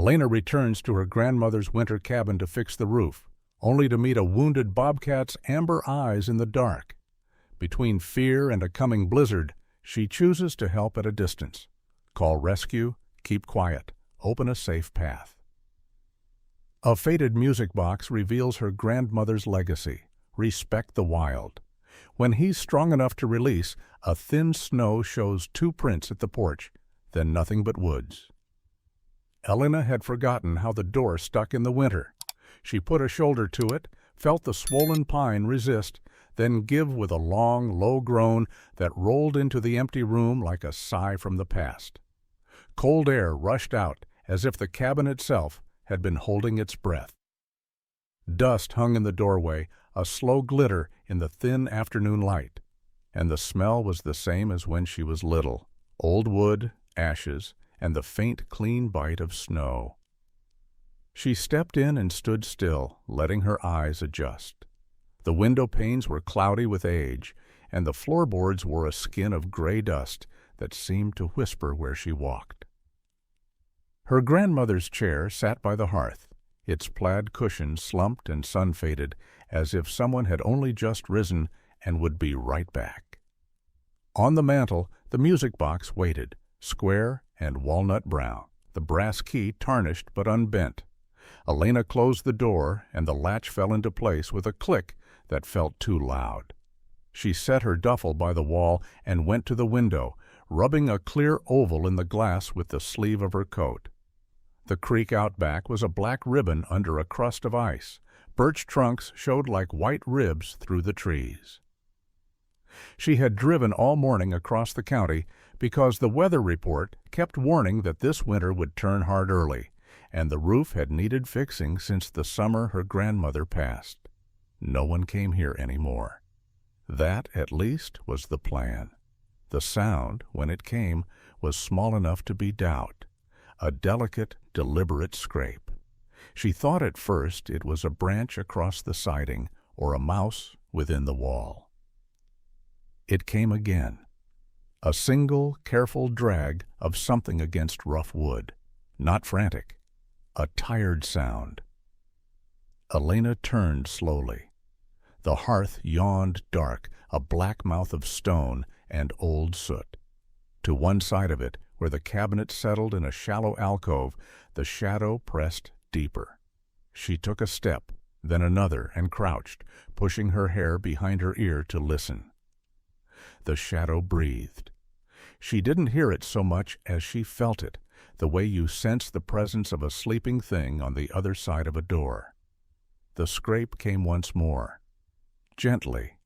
Elena returns to her grandmother's winter cabin to fix the roof, only to meet a wounded bobcat's amber eyes in the dark. Between fear and a coming blizzard, she chooses to help at a distance. Call rescue, keep quiet, open a safe path. A faded music box reveals her grandmother's legacy: respect the wild. When he's strong enough to release, a thin snow shows 2 prints at the porch, then nothing but woods. Elena had forgotten how the door stuck in the winter. She put a shoulder to it, felt the swollen pine resist, then give with a long, low groan that rolled into the empty room like a sigh from the past. Cold air rushed out as if the cabin itself had been holding its breath. Dust hung in the doorway, a slow glitter in the thin afternoon light, and the smell was the same as when she was little: old wood, ashes, and the faint, clean bite of snow. She stepped in and stood still, letting her eyes adjust. The window panes were cloudy with age, and the floorboards wore a skin of gray dust that seemed to whisper where she walked. Her grandmother's chair sat by the hearth, its plaid cushions slumped and sun-faded, as if someone had only just risen and would be right back. On the mantel, the music box waited, square and walnut brown, the brass key tarnished but unbent. Elena closed the door, and the latch fell into place with a click that felt too loud. She set her duffel by the wall and went to the window, rubbing a clear oval in the glass with the sleeve of her coat. The creek out back was a black ribbon under a crust of ice. Birch trunks showed like white ribs through the trees. She had driven all morning across the county because the weather report kept warning that this winter would turn hard early, and the roof had needed fixing since the summer her grandmother passed. No one came here anymore. That, at least, was the plan. The sound, when it came, was small enough to be doubt, a delicate, deliberate scrape. She thought at first it was a branch across the siding or a mouse within the wall. It came again, a single, careful drag of something against rough wood, not frantic, a tired sound. Elena turned slowly. The hearth yawned dark, a black mouth of stone and old soot. To one side of it, where the cabinet settled in a shallow alcove, the shadow pressed deeper. She took a step, then another, and crouched, pushing her hair behind her ear to listen. The shadow breathed. She didn't hear it so much as she felt it, the way you sense the presence of a sleeping thing on the other side of a door. The scrape came once more, gently,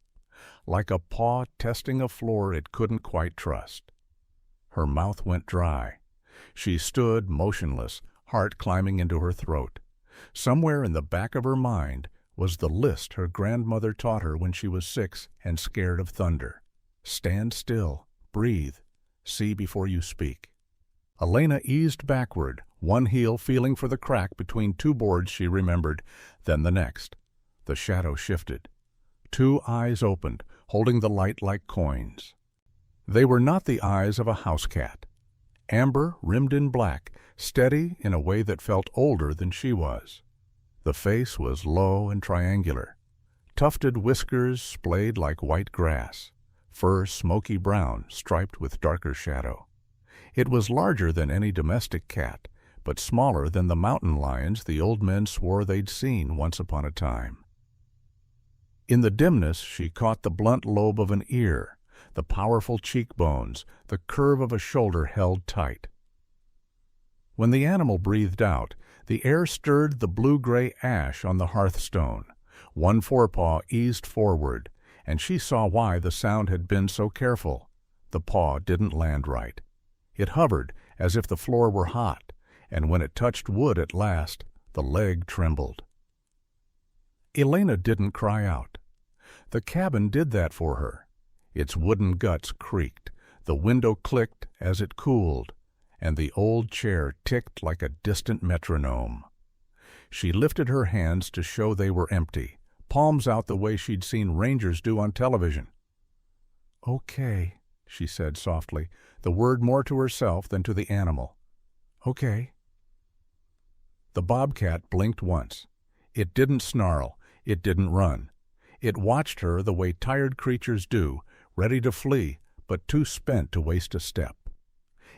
like a paw testing a floor it couldn't quite trust. Her mouth went dry. She stood motionless, heart climbing into her throat. Somewhere in the back of her mind was the list her grandmother taught her when she was 6 and scared of thunder. Stand still, breathe, see before you speak. Elena eased backward, one heel feeling for the crack between 2 boards she remembered, then the next. The shadow shifted. 2 eyes opened, holding the light like coins. They were not the eyes of a house cat. Amber, rimmed in black, steady in a way that felt older than she was. The face was low and triangular. Tufted whiskers splayed like white grass. Fur smoky brown, striped with darker shadow. It was larger than any domestic cat, but smaller than the mountain lions the old men swore they'd seen once upon a time. In the dimness she caught the blunt lobe of an ear, the powerful cheekbones, the curve of a shoulder held tight. When the animal breathed out, the air stirred the blue-gray ash on the hearthstone. One forepaw eased forward, and she saw why the sound had been so careful. The paw didn't land right. It hovered as if the floor were hot, and when it touched wood at last, the leg trembled. Elena didn't cry out. The cabin did that for her. Its wooden guts creaked, the window clicked as it cooled, and the old chair ticked like a distant metronome. She lifted her hands to show they were empty, palms out the way she'd seen rangers do on television. "Okay," she said softly, the word more to herself than to the animal. "Okay." The bobcat blinked once. It didn't snarl. It didn't run. It watched her the way tired creatures do, ready to flee, but too spent to waste a step.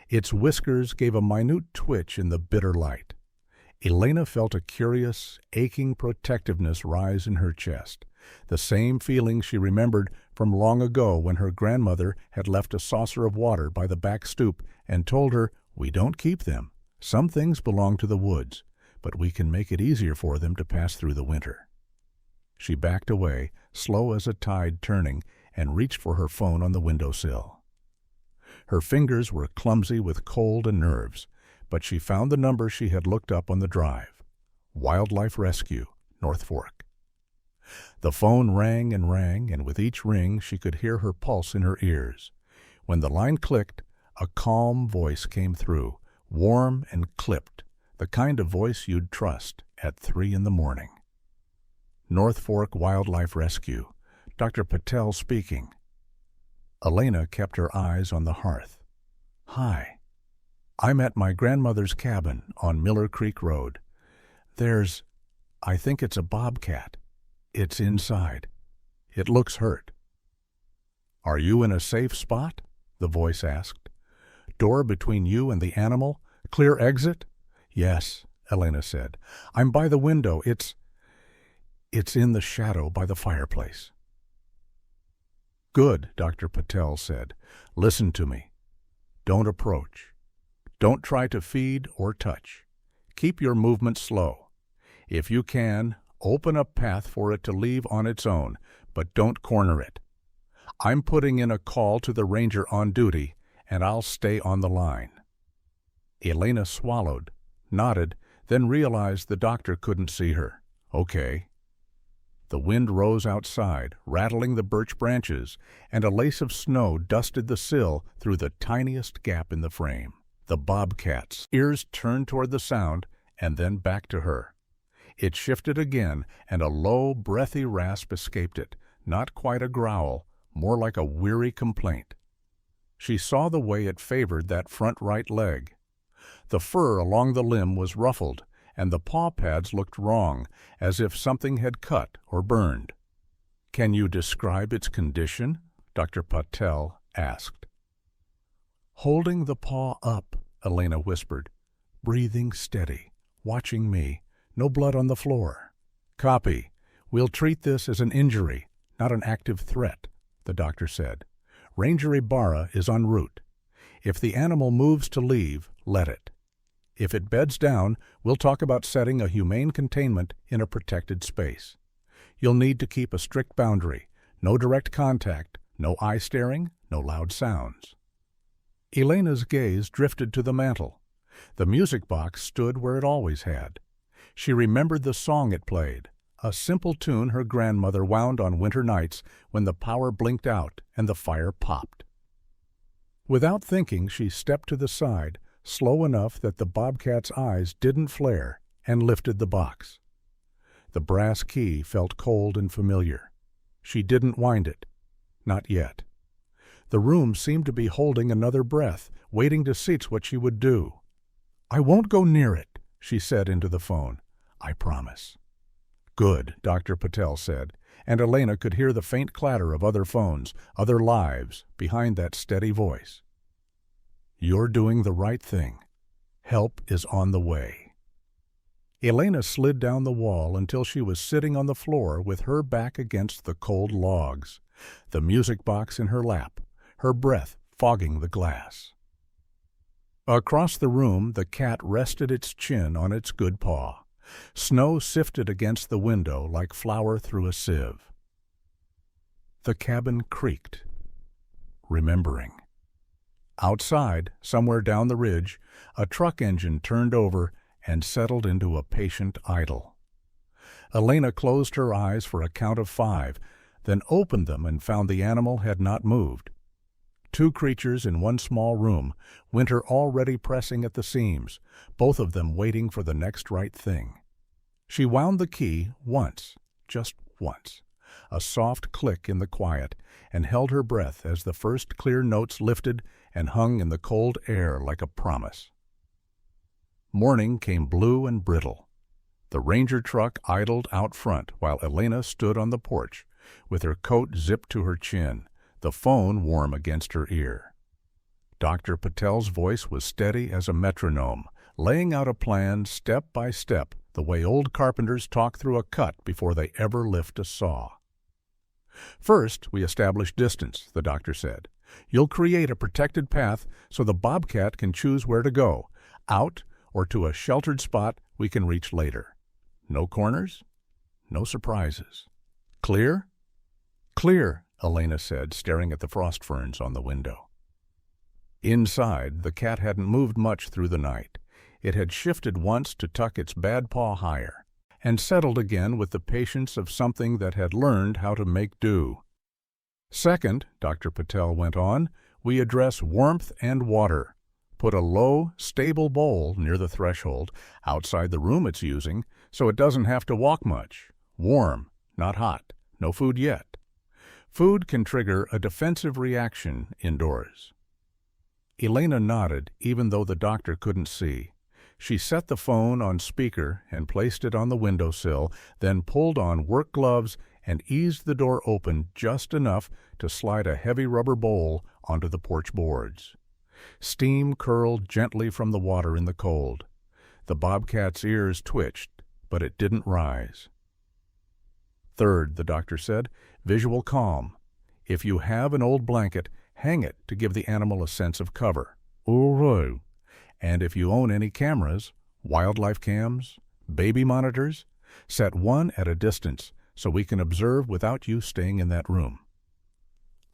Its whiskers gave a minute twitch in the bitter light. Elena felt a curious, aching protectiveness rise in her chest, the same feeling she remembered from long ago when her grandmother had left a saucer of water by the back stoop and told her, "We don't keep them. Some things belong to the woods, but we can make it easier for them to pass through the winter." She backed away, slow as a tide turning, and reached for her phone on the windowsill. Her fingers were clumsy with cold and nerves, but she found the number she had looked up on the drive. Wildlife Rescue, North Fork. The phone rang, and with each ring she could hear her pulse in her ears. When the line clicked, a calm voice came through, warm and clipped, the kind of voice you'd trust at 3 in the morning. North Fork Wildlife Rescue, Dr. Patel speaking. Elena kept her eyes on the hearth. "Hi. I'm at my grandmother's cabin on Miller Creek Road. I think it's a bobcat. It's inside. It looks hurt." "Are you in a safe spot?" the voice asked. "Door between you and the animal? Clear exit?" "Yes," Elena said. "I'm by the window. It's in the shadow by the fireplace." "Good," Dr. Patel said. "Listen to me. Don't approach. Don't try to feed or touch. Keep your movement slow. If you can, open a path for it to leave on its own, but don't corner it. I'm putting in a call to the ranger on duty, and I'll stay on the line." Elena swallowed, nodded, then realized the doctor couldn't see her. "Okay." The wind rose outside, rattling the birch branches, and a lace of snow dusted the sill through the tiniest gap in the frame. The bobcat's ears turned toward the sound and then back to her. It shifted again, and a low, breathy rasp escaped it, not quite a growl, more like a weary complaint. She saw the way it favored that front right leg. The fur along the limb was ruffled, and the paw pads looked wrong, as if something had cut or burned. "Can you describe its condition?" Dr. Patel asked. "Holding the paw up," Elena whispered, "breathing steady, watching me, no blood on the floor." "Copy. We'll treat this as an injury, not an active threat," the doctor said. "Ranger Ibarra is en route. If the animal moves to leave, let it. If it beds down, we'll talk about setting a humane containment in a protected space. You'll need to keep a strict boundary, no direct contact, no eye staring, no loud sounds." Elena's gaze drifted to the mantel. The music box stood where it always had. She remembered the song it played, a simple tune her grandmother wound on winter nights when the power blinked out and the fire popped. Without thinking, she stepped to the side, slow enough that the bobcat's eyes didn't flare, and lifted the box. The brass key felt cold and familiar. She didn't wind it. Not yet. The room seemed to be holding another breath, waiting to see what she would do. "I won't go near it," she said into the phone. "I promise." "Good," Dr. Patel said, and Elena could hear the faint clatter of other phones, other lives, behind that steady voice. "You're doing the right thing. Help is on the way." Elena slid down the wall until she was sitting on the floor with her back against the cold logs, the music box in her lap, her breath fogging the glass. Across the room, the cat rested its chin on its good paw. Snow sifted against the window like flour through a sieve. The cabin creaked, remembering. Outside, somewhere down the ridge, a truck engine turned over and settled into a patient idle. Elena closed her eyes for a count of 5, then opened them and found the animal had not moved. 2 creatures in one small room, winter already pressing at the seams, both of them waiting for the next right thing. She wound the key once, just once, a soft click in the quiet, and held her breath as the first clear notes lifted and hung in the cold air like a promise. Morning came blue and brittle. The ranger truck idled out front while Elena stood on the porch, with her coat zipped to her chin, the phone warm against her ear. Dr. Patel's voice was steady as a metronome, laying out a plan step by step, the way old carpenters talk through a cut before they ever lift a saw. First, we establish distance, the doctor said. You'll create a protected path so the Bobcat can choose where to go, out or to a sheltered spot we can reach later. No corners, no surprises. Clear? Clear, Elena said, staring at the frost ferns on the window. Inside, the cat hadn't moved much through the night. It had shifted once to tuck its bad paw higher, and settled again with the patience of something that had learned how to make do. Second, Dr. Patel went on, we address warmth and water. Put a low, stable bowl near the threshold, outside the room it's using, so it doesn't have to walk much. Warm, not hot. No food yet. Food can trigger a defensive reaction indoors. Elena nodded, even though the doctor couldn't see. She set the phone on speaker and placed it on the windowsill, then pulled on work gloves and eased the door open just enough to slide a heavy rubber bowl onto the porch boards. Steam curled gently from the water in the cold. The bobcat's ears twitched, but it didn't rise. Third, the doctor said, visual calm. If you have an old blanket, hang it to give the animal a sense of cover. Uru. And if you own any cameras, wildlife cams, baby monitors, set one at a distance so we can observe without you staying in that room.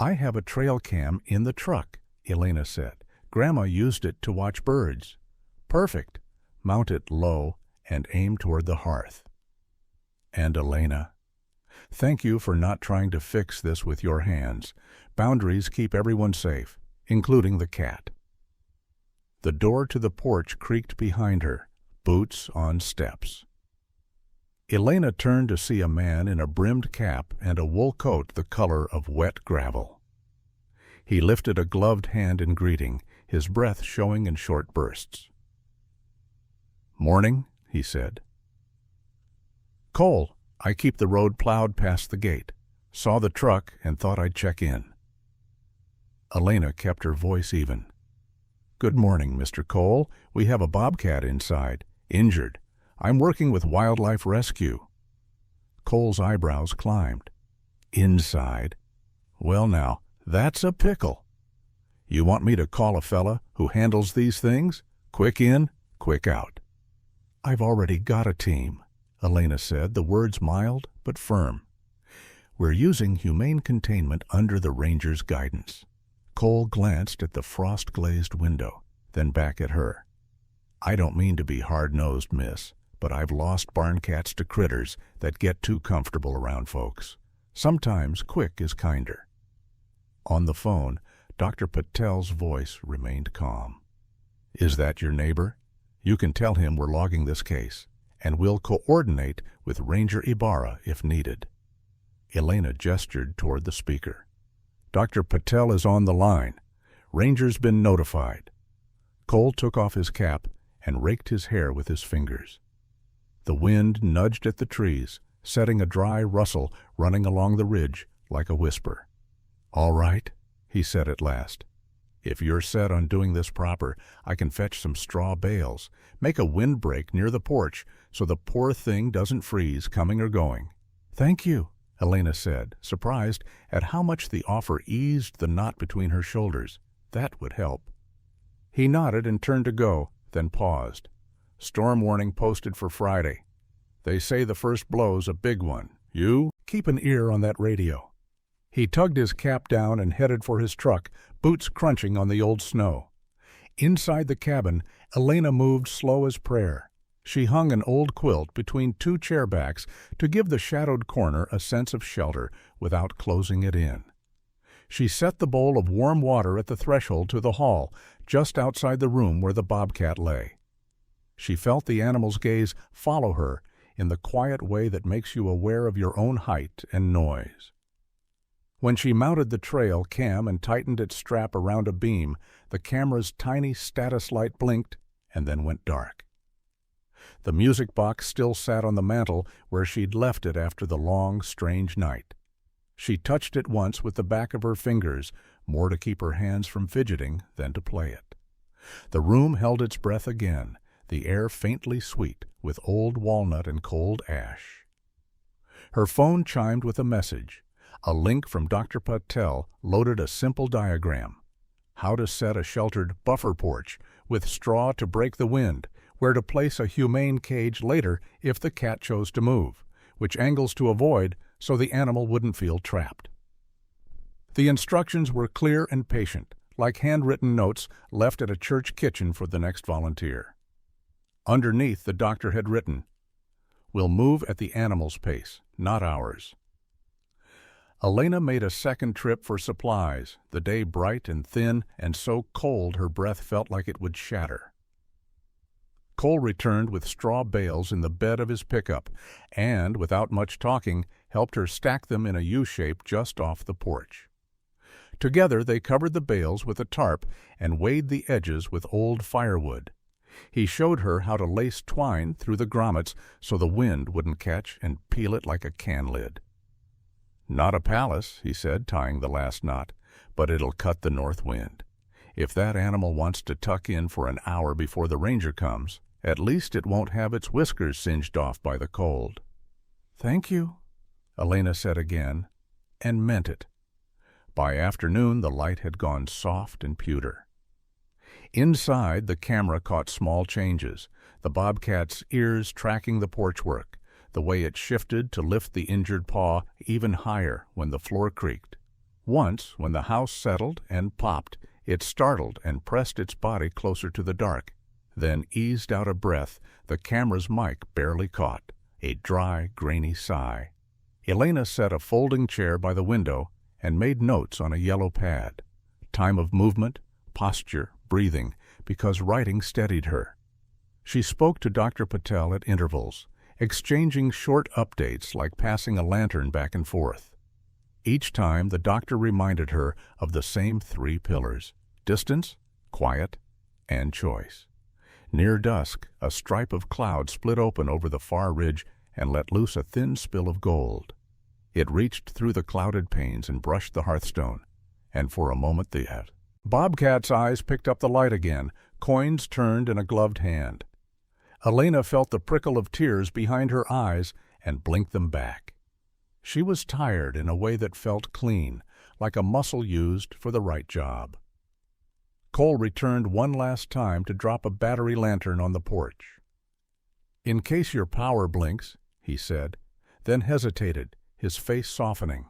I have a trail cam in the truck, Elena said. Grandma used it to watch birds. Perfect. Mount it low and aim toward the hearth. And Elena, thank you for not trying to fix this with your hands. Boundaries keep everyone safe, including the cat. The door to the porch creaked behind her, boots on steps. Elena turned to see a man in a brimmed cap and a wool coat the color of wet gravel. He lifted a gloved hand in greeting, his breath showing in short bursts. Morning, he said. Cole, I keep the road plowed past the gate. Saw the truck and thought I'd check in. Elena kept her voice even. Good morning, Mr. Cole. We have a bobcat inside, injured. I'm working with Wildlife Rescue. Cole's eyebrows climbed. Inside? Well now, that's a pickle. You want me to call a fella who handles these things? Quick in, quick out. I've already got a team, Elena said, the words mild but firm. We're using humane containment under the ranger's guidance. Cole glanced at the frost-glazed window, then back at her. I don't mean to be hard-nosed, miss, but I've lost barn cats to critters that get too comfortable around folks. Sometimes quick is kinder. On the phone, Dr. Patel's voice remained calm. Is that your neighbor? You can tell him we're logging this case, and we'll coordinate with Ranger Ibarra if needed. Elena gestured toward the speaker. Dr. Patel is on the line. Ranger's been notified. Cole took off his cap and raked his hair with his fingers. The wind nudged at the trees, setting a dry rustle running along the ridge like a whisper. All right, he said at last. If you're set on doing this proper, I can fetch some straw bales, make a windbreak near the porch so the poor thing doesn't freeze coming or going. Thank you, Elena said, surprised at how much the offer eased the knot between her shoulders. That would help. He nodded and turned to go, then paused. Storm warning posted for Friday. They say the first blow's a big one. You keep an ear on that radio. He tugged his cap down and headed for his truck, boots crunching on the old snow. Inside the cabin, Elena moved slow as prayer. She hung an old quilt between two chair backs to give the shadowed corner a sense of shelter without closing it in. She set the bowl of warm water at the threshold to the hall, just outside the room where the bobcat lay. She felt the animal's gaze follow her in the quiet way that makes you aware of your own height and noise. When she mounted the trail cam and tightened its strap around a beam, the camera's tiny status light blinked and then went dark. The music box still sat on the mantel where she'd left it after the long, strange night. She touched it once with the back of her fingers, more to keep her hands from fidgeting than to play it. The room held its breath again, the air faintly sweet with old walnut and cold ash. Her phone chimed with a message. A link from Dr. Patel loaded a simple diagram. How to set a sheltered buffer porch with straw to break the wind, where to place a humane cage later if the cat chose to move, which angles to avoid so the animal wouldn't feel trapped. The instructions were clear and patient, like handwritten notes left at a church kitchen for the next volunteer. Underneath, the doctor had written, "We'll move at the animal's pace, not ours." Elena made a second trip for supplies, the day bright and thin and so cold her breath felt like it would shatter. Cole returned with straw bales in the bed of his pickup and, without much talking, helped her stack them in a U-shape just off the porch. Together they covered the bales with a tarp and weighted the edges with old firewood. He showed her how to lace twine through the grommets so the wind wouldn't catch and peel it like a can lid. "Not a palace," he said, tying the last knot, "but it'll cut the north wind. If that animal wants to tuck in for an hour before the ranger comes, at least it won't have its whiskers singed off by the cold." "Thank you," Elena said again, and meant it. By afternoon, the light had gone soft and pewter. Inside, the camera caught small changes, the bobcat's ears tracking the porchwork, the way it shifted to lift the injured paw even higher when the floor creaked. Once, when the house settled and popped, it startled and pressed its body closer to the dark, then eased out a breath the camera's mic barely caught, a dry, grainy sigh. Elena set a folding chair by the window and made notes on a yellow pad. Time of movement, posture, breathing, because writing steadied her. She spoke to Dr. Patel at intervals, exchanging short updates like passing a lantern back and forth. Each time the doctor reminded her of the same three pillars: distance, quiet, and choice. Near dusk, a stripe of cloud split open over the far ridge and let loose a thin spill of gold. It reached through the clouded panes and brushed the hearthstone, and for a moment the Bobcat's eyes picked up the light again, coins turned in a gloved hand. Elena felt the prickle of tears behind her eyes and blinked them back. She was tired in a way that felt clean, like a muscle used for the right job. Cole returned one last time to drop a battery lantern on the porch. "In case your power blinks," he said, then hesitated, his face softening.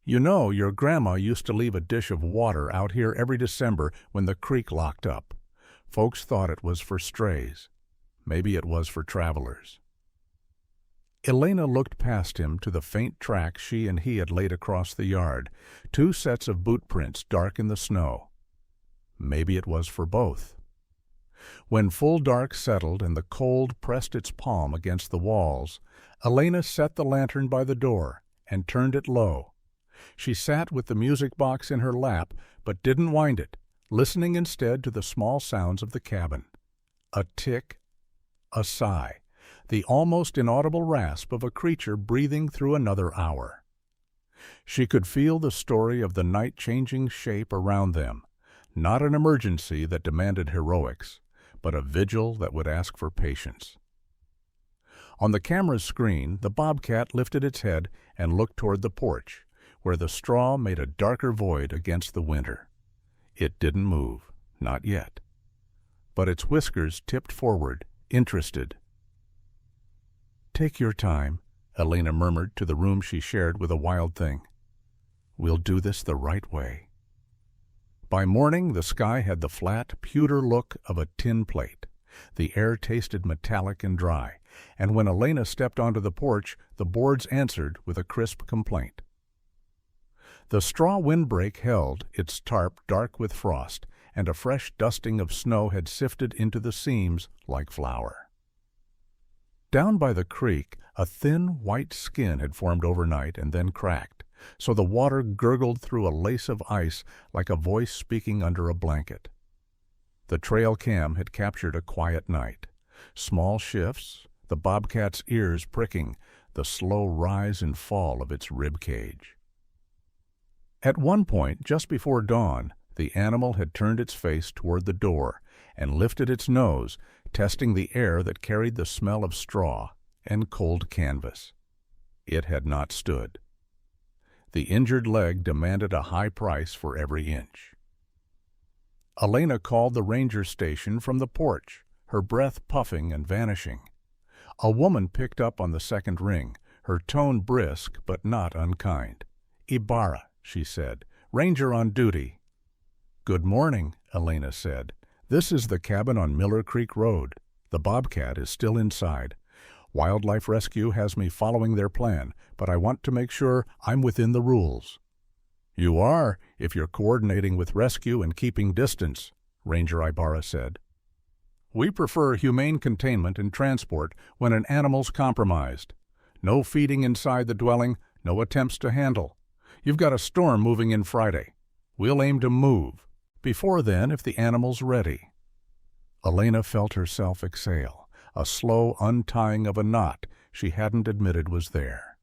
"You know, your grandma used to leave a dish of water out here every December when the creek locked up. Folks thought it was for strays. Maybe it was for travelers." Elena looked past him to the faint track she and he had laid across the yard, 2 sets of boot prints dark in the snow. Maybe it was for both. When full dark settled and the cold pressed its palm against the walls, Elena set the lantern by the door and turned it low. She sat with the music box in her lap, but didn't wind it, listening instead to the small sounds of the cabin. A tick, a sigh, the almost inaudible rasp of a creature breathing through another hour. She could feel the story of the night changing shape around them, not an emergency that demanded heroics, but a vigil that would ask for patience. On the camera's screen, the bobcat lifted its head and looked toward the porch, where the straw made a darker void against the winter. It didn't move, not yet. But its whiskers tipped forward, interested. "Take your time," Elena murmured to the room she shared with a wild thing. "We'll do this the right way." By morning, the sky had the flat, pewter look of a tin plate. The air tasted metallic and dry, and when Elena stepped onto the porch, the boards answered with a crisp complaint. The straw windbreak held, its tarp dark with frost, and a fresh dusting of snow had sifted into the seams like flour. Down by the creek, a thin white skin had formed overnight and then cracked, so the water gurgled through a lace of ice like a voice speaking under a blanket. The trail cam had captured a quiet night. Small shifts, the bobcat's ears pricking, the slow rise and fall of its rib cage. At one point, just before dawn, the animal had turned its face toward the door and lifted its nose, testing the air that carried the smell of straw and cold canvas. It had not stood. The injured leg demanded a high price for every inch. Elena called the ranger station from the porch, her breath puffing and vanishing. A woman picked up on the second ring, her tone brisk but not unkind. "Ibarra," she said. "Ranger on duty." "Good morning," Elena said. "This is the cabin on Miller Creek Road. The Bobcat is still inside. Wildlife Rescue has me following their plan, but I want to make sure I'm within the rules." "You are, if you're coordinating with rescue and keeping distance," Ranger Ibarra said. "We prefer humane containment and transport when an animal's compromised. No feeding inside the dwelling, no attempts to handle. You've got a storm moving in Friday. We'll aim to move. Before then, if the animal's ready." Elena felt herself exhale, a slow untying of a knot she hadn't admitted was there.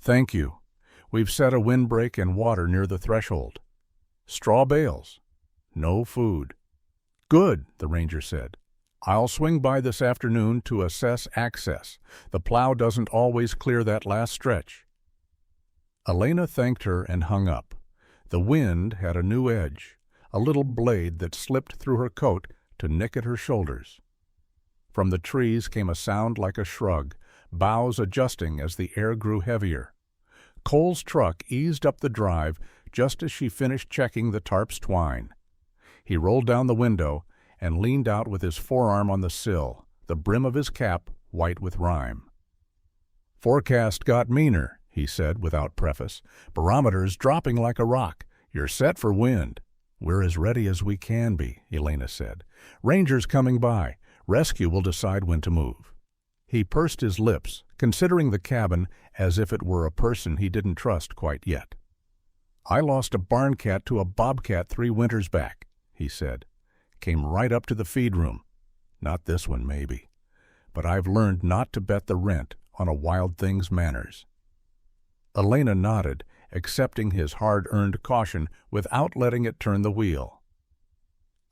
"Thank you. We've set a windbreak and water near the threshold. Straw bales. No food." "Good," the ranger said. "I'll swing by this afternoon to assess access. The plow doesn't always clear that last stretch." Elena thanked her and hung up. The wind had a new edge, a little blade that slipped through her coat to nick at her shoulders. From the trees came a sound like a shrug, boughs adjusting as the air grew heavier. Cole's truck eased up the drive just as she finished checking the tarp's twine. He rolled down the window and leaned out with his forearm on the sill, the brim of his cap white with rime. "Forecast got meaner," he said without preface. "Barometer's dropping like a rock. You're set for wind." "We're as ready as we can be," Elena said. "Ranger's coming by. Rescue will decide when to move." He pursed his lips, considering the cabin as if it were a person he didn't trust quite yet. "I lost a barn cat to a bobcat 3 winters back," he said. "Came right up to the feed room. Not this one, maybe. But I've learned not to bet the rent on a wild thing's manners." Elena nodded, accepting his hard-earned caution without letting it turn the wheel.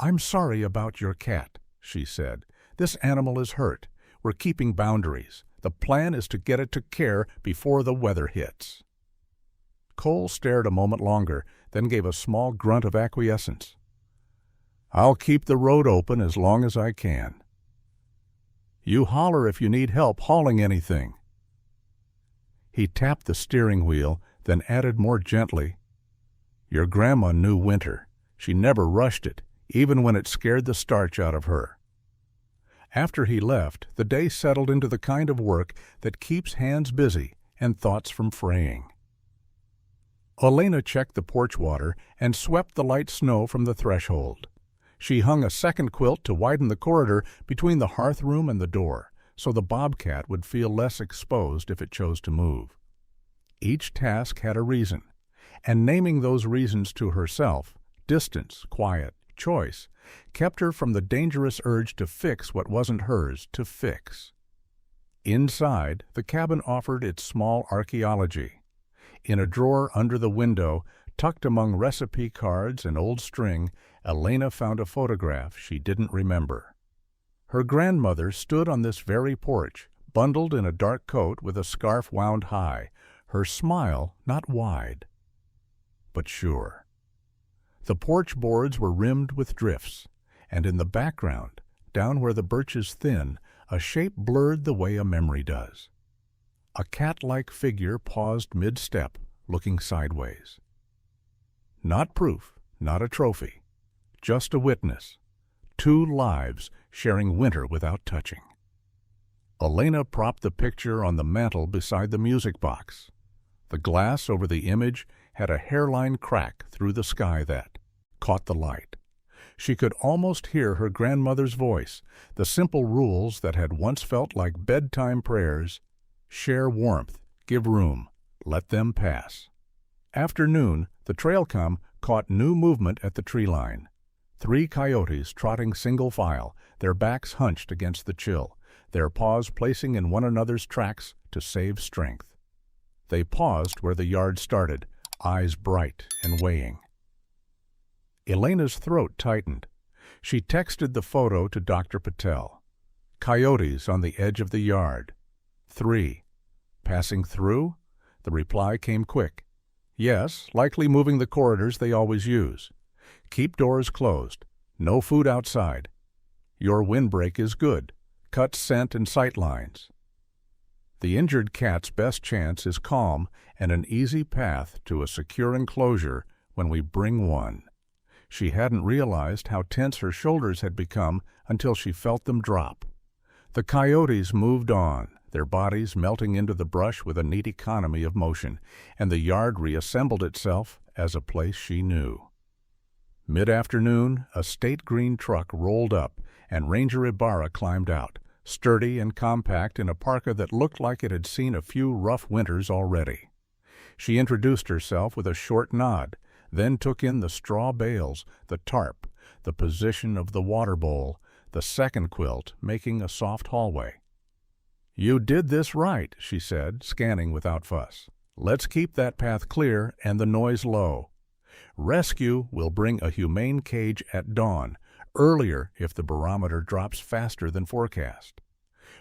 "I'm sorry about your cat," she said. "This animal is hurt. We're keeping boundaries. The plan is to get it to care before the weather hits." Cole stared a moment longer, then gave a small grunt of acquiescence. "I'll keep the road open as long as I can." "You holler if you need help hauling anything." He tapped the steering wheel, then added more gently, "Your grandma knew winter. She never rushed it, even when it scared the starch out of her." After he left, the day settled into the kind of work that keeps hands busy and thoughts from fraying. Elena checked the porch water and swept the light snow from the threshold. She hung a second quilt to widen the corridor between the hearth room and the door, so the bobcat would feel less exposed if it chose to move. Each task had a reason, and naming those reasons to herself, distance, quiet, choice, kept her from the dangerous urge to fix what wasn't hers to fix. Inside, the cabin offered its small archaeology. In a drawer under the window, tucked among recipe cards and old string, Elena found a photograph she didn't remember. Her grandmother stood on this very porch, bundled in a dark coat with a scarf wound high, her smile not wide, but sure. The porch boards were rimmed with drifts, and in the background, down where the birches thin, a shape blurred the way a memory does. A cat-like figure paused mid-step, looking sideways. Not proof, not a trophy, just a witness. 2 lives sharing winter without touching. Elena propped the picture on the mantel beside the music box. The glass over the image had a hairline crack through the sky that caught the light. She could almost hear her grandmother's voice, the simple rules that had once felt like bedtime prayers: share warmth, give room, let them pass. After noon, the trail cam caught new movement at the tree line. 3 coyotes trotting single file, their backs hunched against the chill, their paws placing in one another's tracks to save strength. They paused where the yard started, eyes bright and weighing. Elena's throat tightened. She texted the photo to Dr. Patel. Coyotes on the edge of the yard. 3. Passing through? The reply came quick. Yes, likely moving the corridors they always use. Keep doors closed. No food outside. Your windbreak is good. Cut scent and sight lines. The injured cat's best chance is calm and an easy path to a secure enclosure when we bring one. She hadn't realized how tense her shoulders had become until she felt them drop. The coyotes moved on, their bodies melting into the brush with a neat economy of motion, and the yard reassembled itself as a place she knew. Mid-afternoon, a state green truck rolled up, and Ranger Ibarra climbed out, sturdy and compact in a parka that looked like it had seen a few rough winters already. She introduced herself with a short nod, then took in the straw bales, the tarp, the position of the water bowl, the second quilt making a soft hallway. "You did this right," she said, scanning without fuss. "Let's keep that path clear and the noise low. Rescue will bring a humane cage at dawn, earlier if the barometer drops faster than forecast.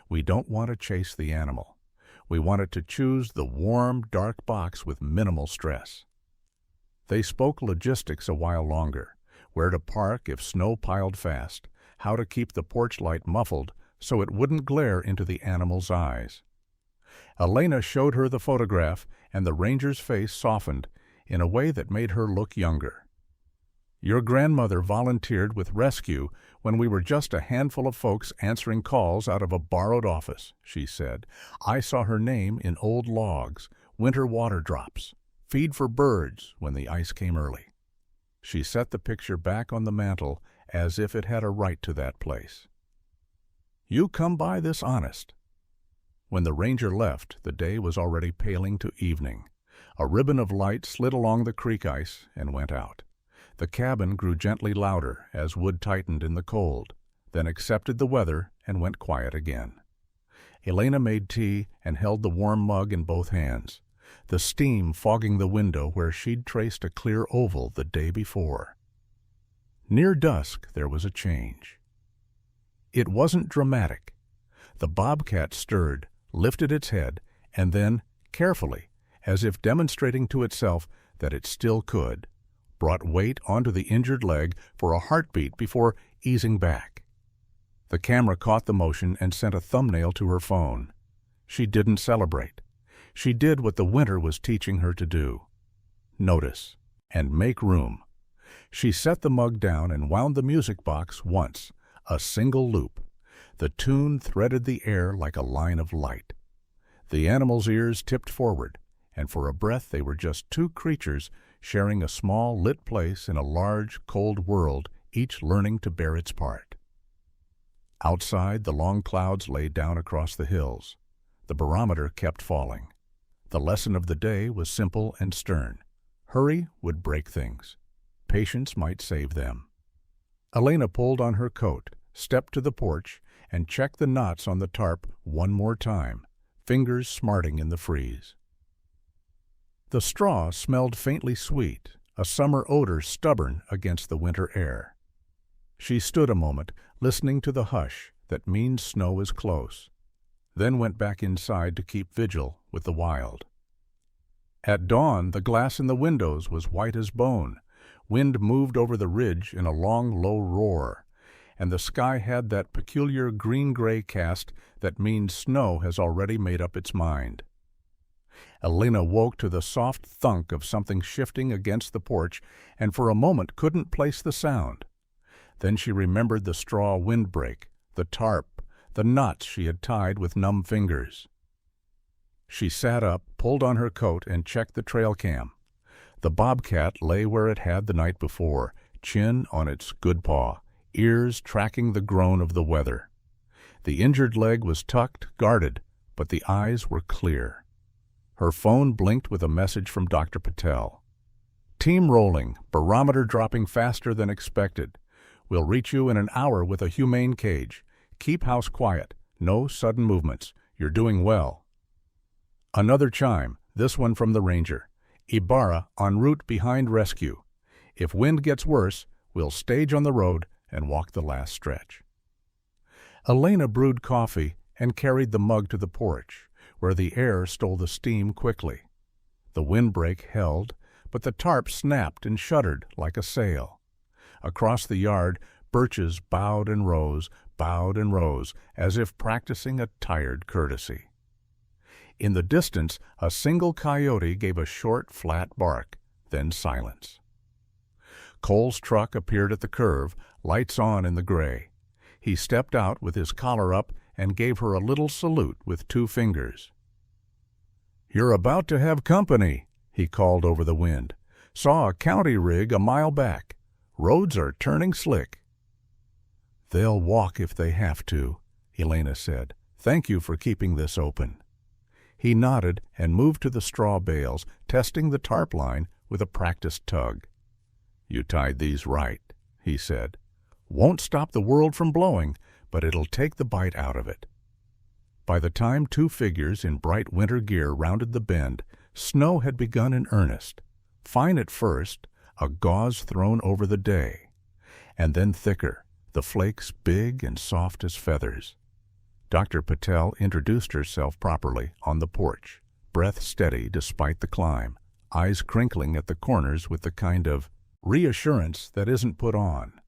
We don't want to chase the animal. We want it to choose the warm, dark box with minimal stress." They spoke logistics a while longer, where to park if snow piled fast, how to keep the porch light muffled so it wouldn't glare into the animal's eyes. Elena showed her the photograph, and the ranger's face softened in a way that made her look younger. "Your grandmother volunteered with rescue when we were just a handful of folks answering calls out of a borrowed office," she said. "I saw her name in old logs, winter water drops, feed for birds when the ice came early." She set the picture back on the mantel as if it had a right to that place. "You come by this honest." When the ranger left, the day was already paling to evening. A ribbon of light slid along the creek ice and went out. The cabin grew gently louder as wood tightened in the cold, then accepted the weather and went quiet again. Elena made tea and held the warm mug in both hands, the steam fogging the window where she'd traced a clear oval the day before. Near dusk there was a change. It wasn't dramatic. The bobcat stirred, lifted its head, and then, carefully, as if demonstrating to itself that it still could, brought weight onto the injured leg for a heartbeat before easing back. The camera caught the motion and sent a thumbnail to her phone. She didn't celebrate. She did what the winter was teaching her to do: notice and make room. She set the mug down and wound the music box once, a single loop. The tune threaded the air like a line of light. The animal's ears tipped forward, and for a breath they were just two creatures sharing a small lit place in a large, cold world, each learning to bear its part. Outside, the long clouds lay down across the hills. The barometer kept falling. The lesson of the day was simple and stern. Hurry would break things. Patience might save them. Elena pulled on her coat, stepped to the porch, and checked the knots on the tarp one more time, fingers smarting in the freeze. The straw smelled faintly sweet, a summer odor stubborn against the winter air. She stood a moment, listening to the hush that means snow is close, then went back inside to keep vigil with the wild. At dawn, the glass in the windows was white as bone. Wind moved over the ridge in a long, low roar, and the sky had that peculiar green-gray cast that means snow has already made up its mind. Elena woke to the soft thunk of something shifting against the porch and for a moment couldn't place the sound. Then she remembered the straw windbreak, the tarp, the knots she had tied with numb fingers. She sat up, pulled on her coat, and checked the trail cam. The bobcat lay where it had the night before, chin on its good paw, ears tracking the groan of the weather. The injured leg was tucked, guarded, but the eyes were clear. Her phone blinked with a message from Dr. Patel. "Team rolling, barometer dropping faster than expected. We'll reach you in an hour with a humane cage. Keep house quiet. No sudden movements. You're doing well." Another chime, this one from the ranger. "Ibarra en route behind rescue. If wind gets worse, we'll stage on the road and walk the last stretch." Elena brewed coffee and carried the mug to the porch, where the air stole the steam quickly. The windbreak held, but the tarp snapped and shuddered like a sail. Across the yard, birches bowed and rose, as if practicing a tired courtesy. In the distance, a single coyote gave a short, flat bark, then silence. Cole's truck appeared at the curve, lights on in the gray. He stepped out with his collar up and gave her a little salute with 2 fingers. "You're about to have company," he called over the wind. "Saw a county rig a mile back. Roads are turning slick." "They'll walk if they have to," Elena said. "Thank you for keeping this open." He nodded and moved to the straw bales, testing the tarp line with a practiced tug. "You tied these right," he said. "Won't stop the world from blowing, but it'll take the bite out of it." By the time 2 figures in bright winter gear rounded the bend, snow had begun in earnest. Fine at first, a gauze thrown over the day, and then thicker, the flakes big and soft as feathers. Dr. Patel introduced herself properly on the porch, breath steady despite the climb, eyes crinkling at the corners with the kind of reassurance that isn't put on.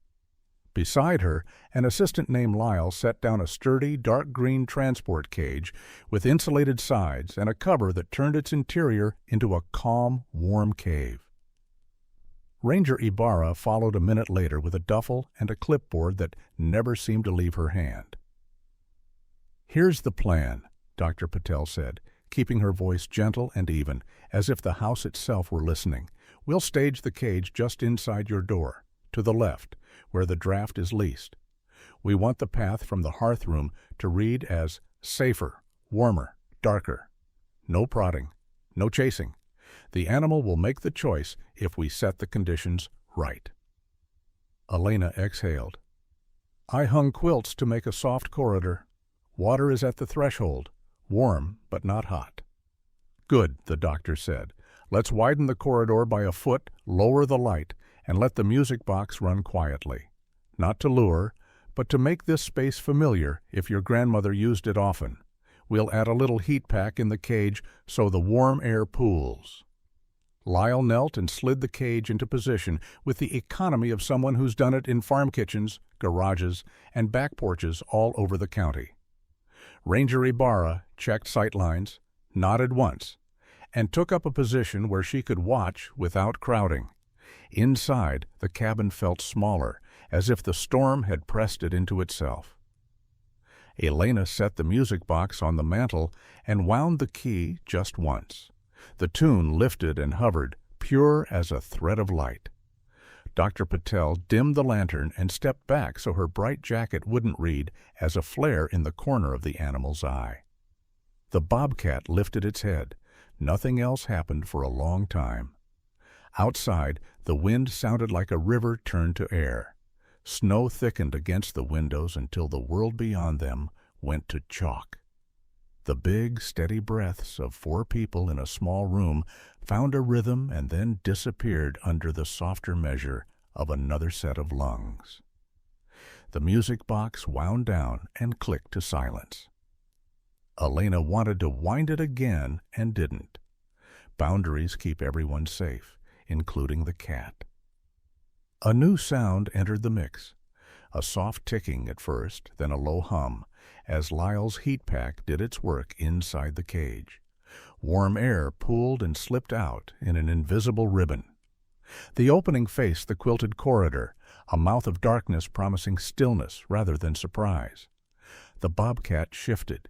Beside her, an assistant named Lyle set down a sturdy, dark green transport cage with insulated sides and a cover that turned its interior into a calm, warm cave. Ranger Ibarra followed a minute later with a duffel and a clipboard that never seemed to leave her hand. "Here's the plan," Dr. Patel said, keeping her voice gentle and even, as if the house itself were listening. "We'll stage the cage just inside your door, to the left, where the draft is least. We want the path from the hearth room to read as safer, warmer, darker. No prodding, no chasing. The animal will make the choice if we set the conditions right." Elena exhaled. "I hung quilts to make a soft corridor. Water is at the threshold, warm but not hot." "Good," the doctor said. "Let's widen the corridor by a foot, lower the light, and let the music box run quietly. Not to lure, but to make this space familiar if your grandmother used it often. We'll add a little heat pack in the cage so the warm air pools." Lyle knelt and slid the cage into position with the economy of someone who's done it in farm kitchens, garages, and back porches all over the county. Ranger Ibarra checked sightlines, nodded once, and took up a position where she could watch without crowding. Inside, the cabin felt smaller, as if the storm had pressed it into itself. Elena set the music box on the mantel and wound the key just once. The tune lifted and hovered, pure as a thread of light. Dr. Patel dimmed the lantern and stepped back so her bright jacket wouldn't read as a flare in the corner of the animal's eye. The bobcat lifted its head. Nothing else happened for a long time. Outside, the wind sounded like a river turned to air. Snow thickened against the windows until the world beyond them went to chalk. The big, steady breaths of 4 people in a small room found a rhythm and then disappeared under the softer measure of another set of lungs. The music box wound down and clicked to silence. Elena wanted to wind it again and didn't. Boundaries keep everyone safe, including the cat. A new sound entered the mix. A soft ticking at first, then a low hum, as Lyle's heat pack did its work inside the cage. Warm air pooled and slipped out in an invisible ribbon. The opening faced the quilted corridor, a mouth of darkness promising stillness rather than surprise. The bobcat shifted.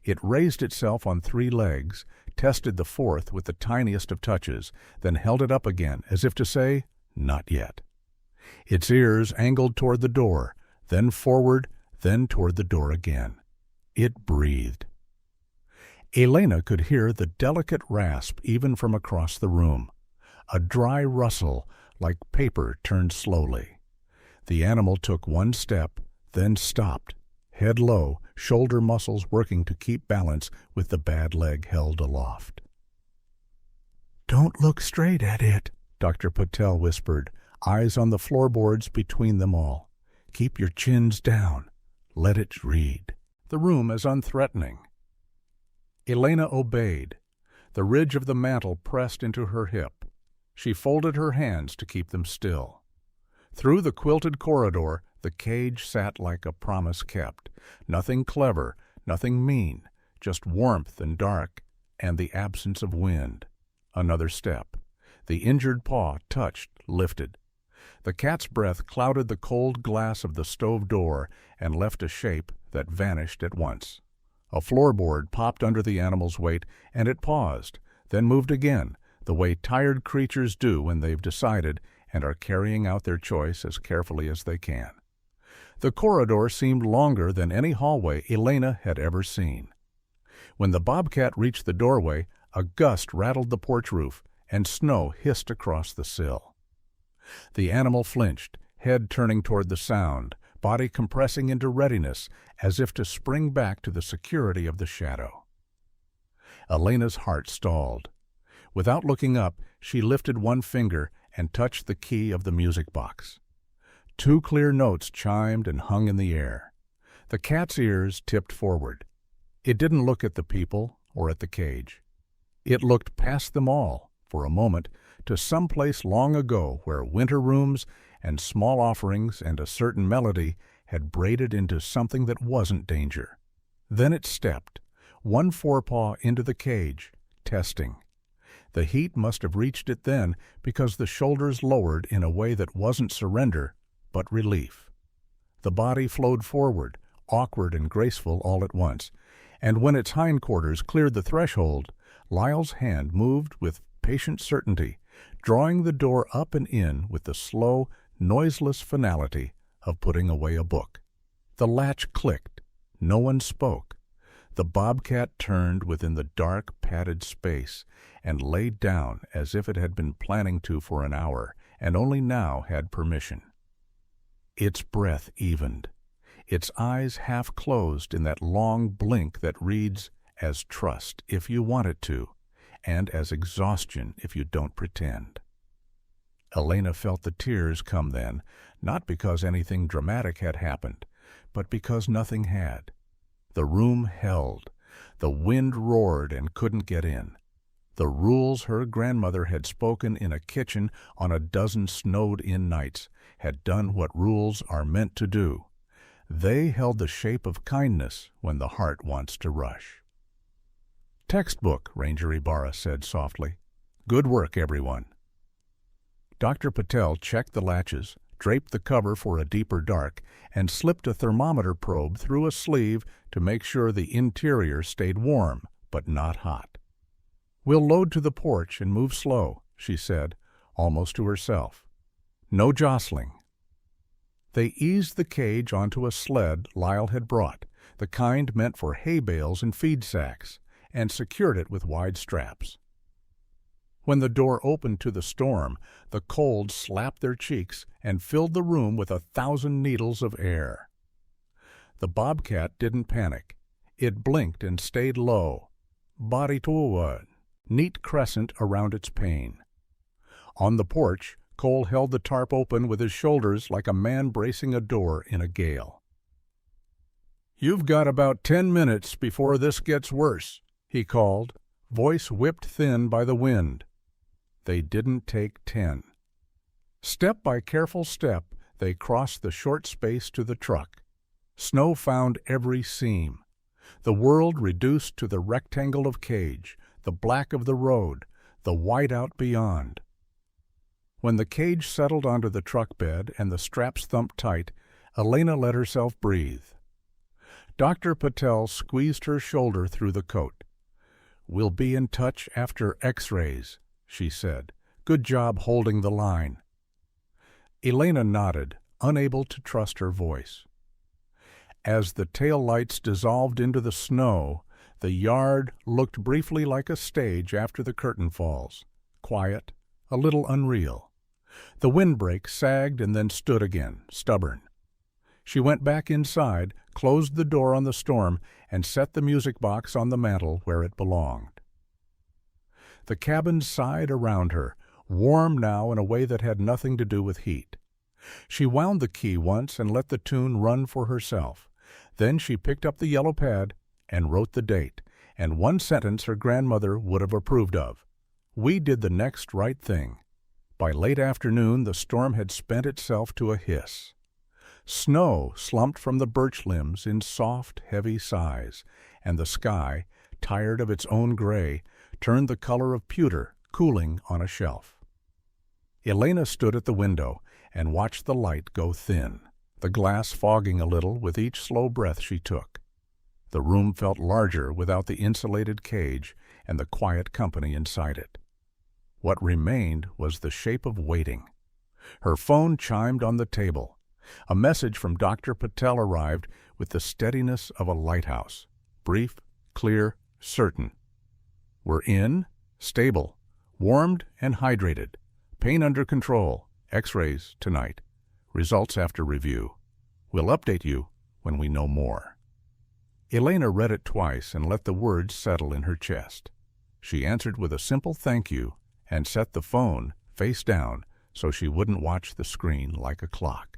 It raised itself on 3 legs, tested the 4th with the tiniest of touches, then held it up again as if to say, "Not yet." Its ears angled toward the door, then forward, then toward the door again. It breathed. Elena could hear the delicate rasp even from across the room, a dry rustle like paper turned slowly. The animal took one step, then stopped, head low, shoulder muscles working to keep balance with the bad leg held aloft. "Don't look straight at it," Dr. Patel whispered, eyes on the floorboards between them all. "Keep your chins down. Let it read." The room is unthreatening. Elena obeyed. The ridge of the mantel pressed into her hip. She folded her hands to keep them still. Through the quilted corridor, the cage sat like a promise kept. Nothing clever, nothing mean, just warmth and dark, and the absence of wind. Another step. The injured paw touched, lifted. The cat's breath clouded the cold glass of the stove door and left a shape that vanished at once. A floorboard popped under the animal's weight, and it paused, then moved again, the way tired creatures do when they've decided and are carrying out their choice as carefully as they can. The corridor seemed longer than any hallway Elena had ever seen. When the bobcat reached the doorway, a gust rattled the porch roof, and snow hissed across the sill. The animal flinched, head turning toward the sound, body compressing into readiness as if to spring back to the security of the shadow. Elena's heart stalled. Without looking up, she lifted one finger and touched the key of the music box. 2 clear notes chimed and hung in the air. The cat's ears tipped forward. It didn't look at the people or at the cage. It looked past them all, for a moment, to some place long ago where winter rooms and small offerings and a certain melody had braided into something that wasn't danger. Then it stepped, one forepaw into the cage, testing. The heat must have reached it then because the shoulders lowered in a way that wasn't surrender, but relief. The body flowed forward, awkward and graceful all at once, and when its hindquarters cleared the threshold, Lyle's hand moved with patient certainty, drawing the door up and in with the slow, noiseless finality of putting away a book. The latch clicked. No one spoke. The bobcat turned within the dark, padded space and laid down as if it had been planning to for an hour and only now had permission. Its breath evened. Its eyes half closed in that long blink that reads as trust if you want it to, and as exhaustion if you don't pretend. Elena felt the tears come then, not because anything dramatic had happened, but because nothing had. The room held. The wind roared and couldn't get in. The rules her grandmother had spoken in a kitchen on a dozen snowed-in nights had done what rules are meant to do. They held the shape of kindness when the heart wants to rush. "Textbook," Ranger Ibarra said softly. "Good work, everyone." Dr. Patel checked the latches, draped the cover for a deeper dark, and slipped a thermometer probe through a sleeve to make sure the interior stayed warm, but not hot. "We'll load to the porch and move slow," she said, almost to herself. "No jostling." They eased the cage onto a sled Lyle had brought, the kind meant for hay bales and feed sacks, and secured it with wide straps. When the door opened to the storm, the cold slapped their cheeks and filled the room with 1,000 needles of air. The bobcat didn't panic. It blinked and stayed low, body to a neat crescent around its pain. On the porch, Cole held the tarp open with his shoulders like a man bracing a door in a gale. "You've got about 10 minutes before this gets worse," he called, voice whipped thin by the wind. They didn't take 10. Step by careful step, they crossed the short space to the truck. Snow found every seam. The world reduced to the rectangle of cage, the black of the road, the white out beyond. When the cage settled onto the truck bed and the straps thumped tight, Elena let herself breathe. Dr. Patel squeezed her shoulder through the coat. "We'll be in touch after X-rays," she said. "Good job holding the line." Elena nodded, unable to trust her voice. As the tail lights dissolved into the snow, the yard looked briefly like a stage after the curtain falls, quiet, a little unreal. The windbreak sagged and then stood again, stubborn. She went back inside, closed the door on the storm, and set the music box on the mantel where it belonged. The cabin sighed around her, warm now in a way that had nothing to do with heat. She wound the key once and let the tune run for herself. Then she picked up the yellow pad and wrote the date, and one sentence her grandmother would have approved of. We did the next right thing. By late afternoon, the storm had spent itself to a hiss. Snow slumped from the birch limbs in soft, heavy sighs, and the sky, tired of its own gray, turned the color of pewter, cooling on a shelf. Elena stood at the window and watched the light go thin, the glass fogging a little with each slow breath she took. The room felt larger without the insulated cage and the quiet company inside it. What remained was the shape of waiting. Her phone chimed on the table. A message from Dr. Patel arrived with the steadiness of a lighthouse. Brief, clear, certain. We're in, stable, warmed and hydrated. Pain under control. X-rays tonight. Results after review. We'll update you when we know more. Elena read it twice and let the words settle in her chest. She answered with a simple thank you and set the phone face down so she wouldn't watch the screen like a clock.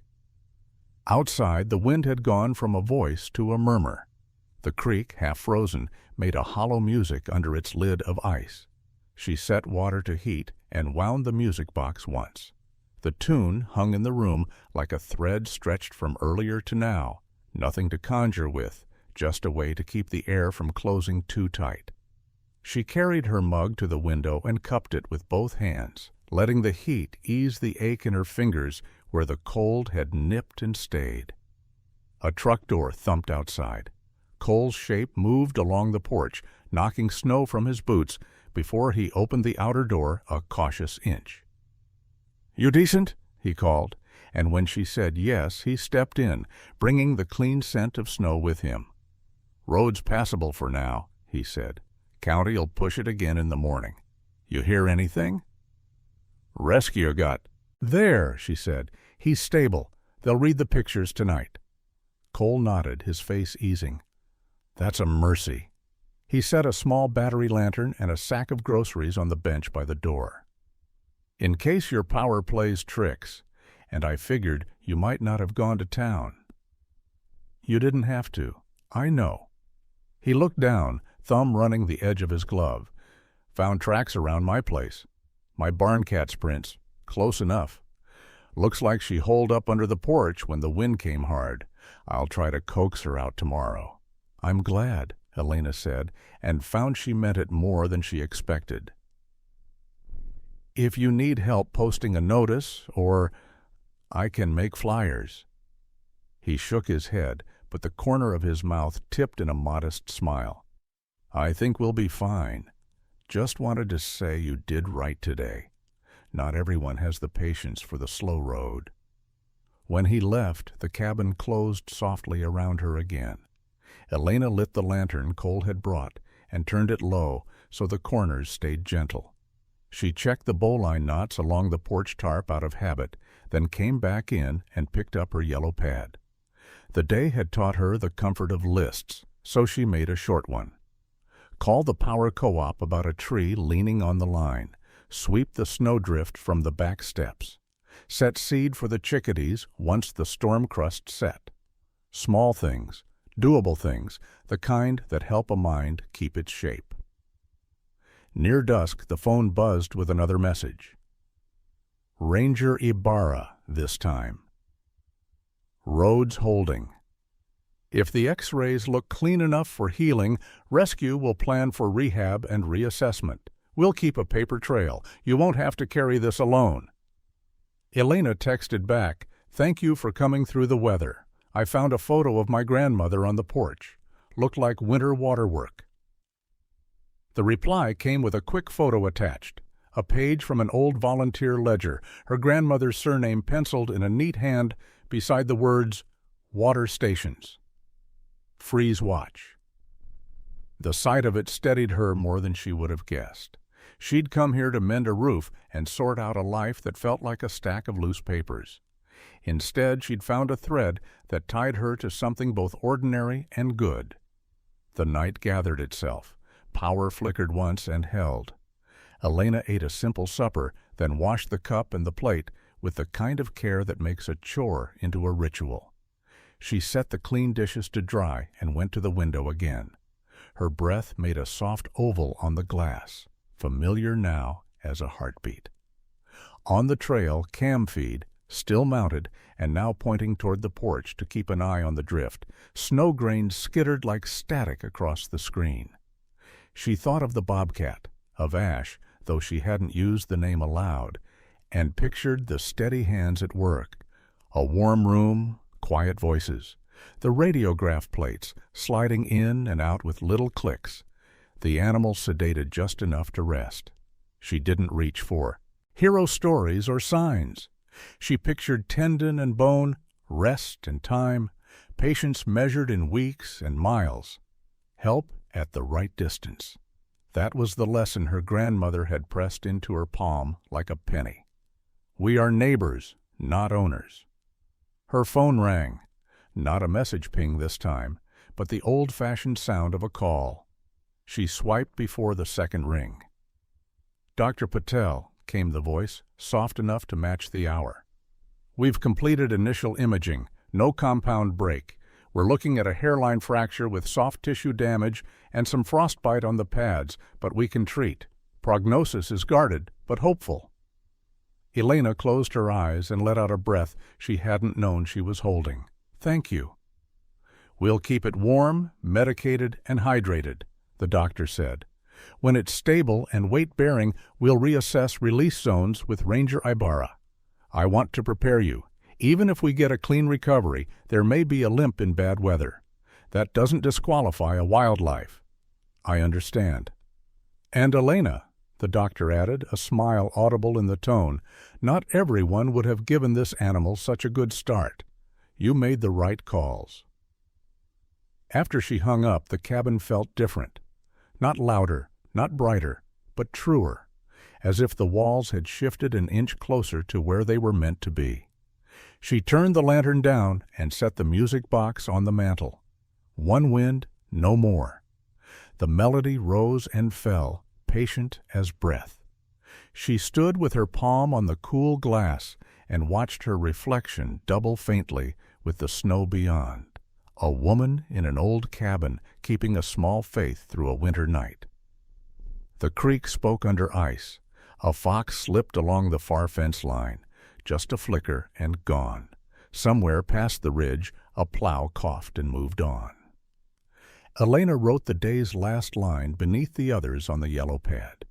Outside, the wind had gone from a voice to a murmur. The creek, half frozen, made a hollow music under its lid of ice. She set water to heat and wound the music box once. The tune hung in the room like a thread stretched from earlier to now, nothing to conjure with, just a way to keep the air from closing too tight. She carried her mug to the window and cupped it with both hands, letting the heat ease the ache in her fingers where the cold had nipped and stayed. A truck door thumped outside. Cole's shape moved along the porch, knocking snow from his boots before he opened the outer door a cautious inch. "You decent?" he called, and when she said yes, he stepped in, bringing the clean scent of snow with him. "Road's passable for now," he said. "County'll push it again in the morning. You hear anything?" "Rescue got." "There," she said. "He's stable. They'll read the pictures tonight." Cole nodded, his face easing. "That's a mercy." He set a small battery lantern and a sack of groceries on the bench by the door. "In case your power plays tricks, and I figured you might not have gone to town." "You didn't have to. I know." He looked down, thumb running the edge of his glove. "Found tracks around my place. My barn cat's prints. Close enough. Looks like she holed up under the porch when the wind came hard. I'll try to coax her out tomorrow." "I'm glad," Elena said, and found she meant it more than she expected. "If you need help posting a notice, or I can make flyers." He shook his head, but the corner of his mouth tipped in a modest smile. "I think we'll be fine. Just wanted to say you did right today. Not everyone has the patience for the slow road." When he left, the cabin closed softly around her again. Elena lit the lantern Cole had brought and turned it low so the corners stayed gentle. She checked the bowline knots along the porch tarp out of habit, then came back in and picked up her yellow pad. The day had taught her the comfort of lists, so she made a short one. Call the power co-op about a tree leaning on the line. Sweep the snowdrift from the back steps. Set seed for the chickadees once the storm crust set. Small things, doable things, the kind that help a mind keep its shape. Near dusk, the phone buzzed with another message. Ranger Ibarra this time. Roads holding. If the X-rays look clean enough for healing, rescue will plan for rehab and reassessment. We'll keep a paper trail. You won't have to carry this alone. Elena texted back, "Thank you for coming through the weather. I found a photo of my grandmother on the porch. Looked like winter waterwork." The reply came with a quick photo attached, a page from an old volunteer ledger, her grandmother's surname penciled in a neat hand beside the words, "Water Stations. Freeze watch." The sight of it steadied her more than she would have guessed. She'd come here to mend a roof and sort out a life that felt like a stack of loose papers. Instead, she'd found a thread that tied her to something both ordinary and good. The night gathered itself. Power flickered once and held. Elena ate a simple supper, then washed the cup and the plate with the kind of care that makes a chore into a ritual. She set the clean dishes to dry and went to the window again. Her breath made a soft oval on the glass, familiar now as a heartbeat. On the trail, cam feed, still mounted and now pointing toward the porch to keep an eye on the drift, snow grains skittered like static across the screen. She thought of the Bobcat, of Ash, though she hadn't used the name aloud, and pictured the steady hands at work. A warm room, quiet voices, the radiograph plates sliding in and out with little clicks, the animal sedated just enough to rest. She didn't reach for hero stories or signs. She pictured tendon and bone, rest and time, patience measured in weeks and miles, help at the right distance. That was the lesson her grandmother had pressed into her palm like a penny. We are neighbors, not owners. Her phone rang. Not a message ping this time, but the old-fashioned sound of a call. She swiped before the second ring. Dr. Patel, came the voice, soft enough to match the hour. We've completed initial imaging, no compound break. We're looking at a hairline fracture with soft tissue damage and some frostbite on the pads, but we can treat. Prognosis is guarded, but hopeful. Elena closed her eyes and let out a breath she hadn't known she was holding. Thank you. We'll keep it warm, medicated, and hydrated, the doctor said. When it's stable and weight-bearing, we'll reassess release zones with Ranger Ibarra. I want to prepare you. Even if we get a clean recovery, there may be a limp in bad weather. That doesn't disqualify a wildlife. I understand. And Elena, the doctor added, a smile audible in the tone, not everyone would have given this animal such a good start. You made the right calls. After she hung up, the cabin felt different. Not louder, not brighter, but truer, as if the walls had shifted an inch closer to where they were meant to be. She turned the lantern down and set the music box on the mantel. One wind, no more. The melody rose and fell, patient as breath. She stood with her palm on the cool glass and watched her reflection double faintly with the snow beyond. A woman in an old cabin keeping a small faith through a winter night. The creek spoke under ice. A fox slipped along the far fence line, just a flicker and gone. Somewhere past the ridge, a plow coughed and moved on. Elena wrote the day's last line beneath the others on the yellow pad.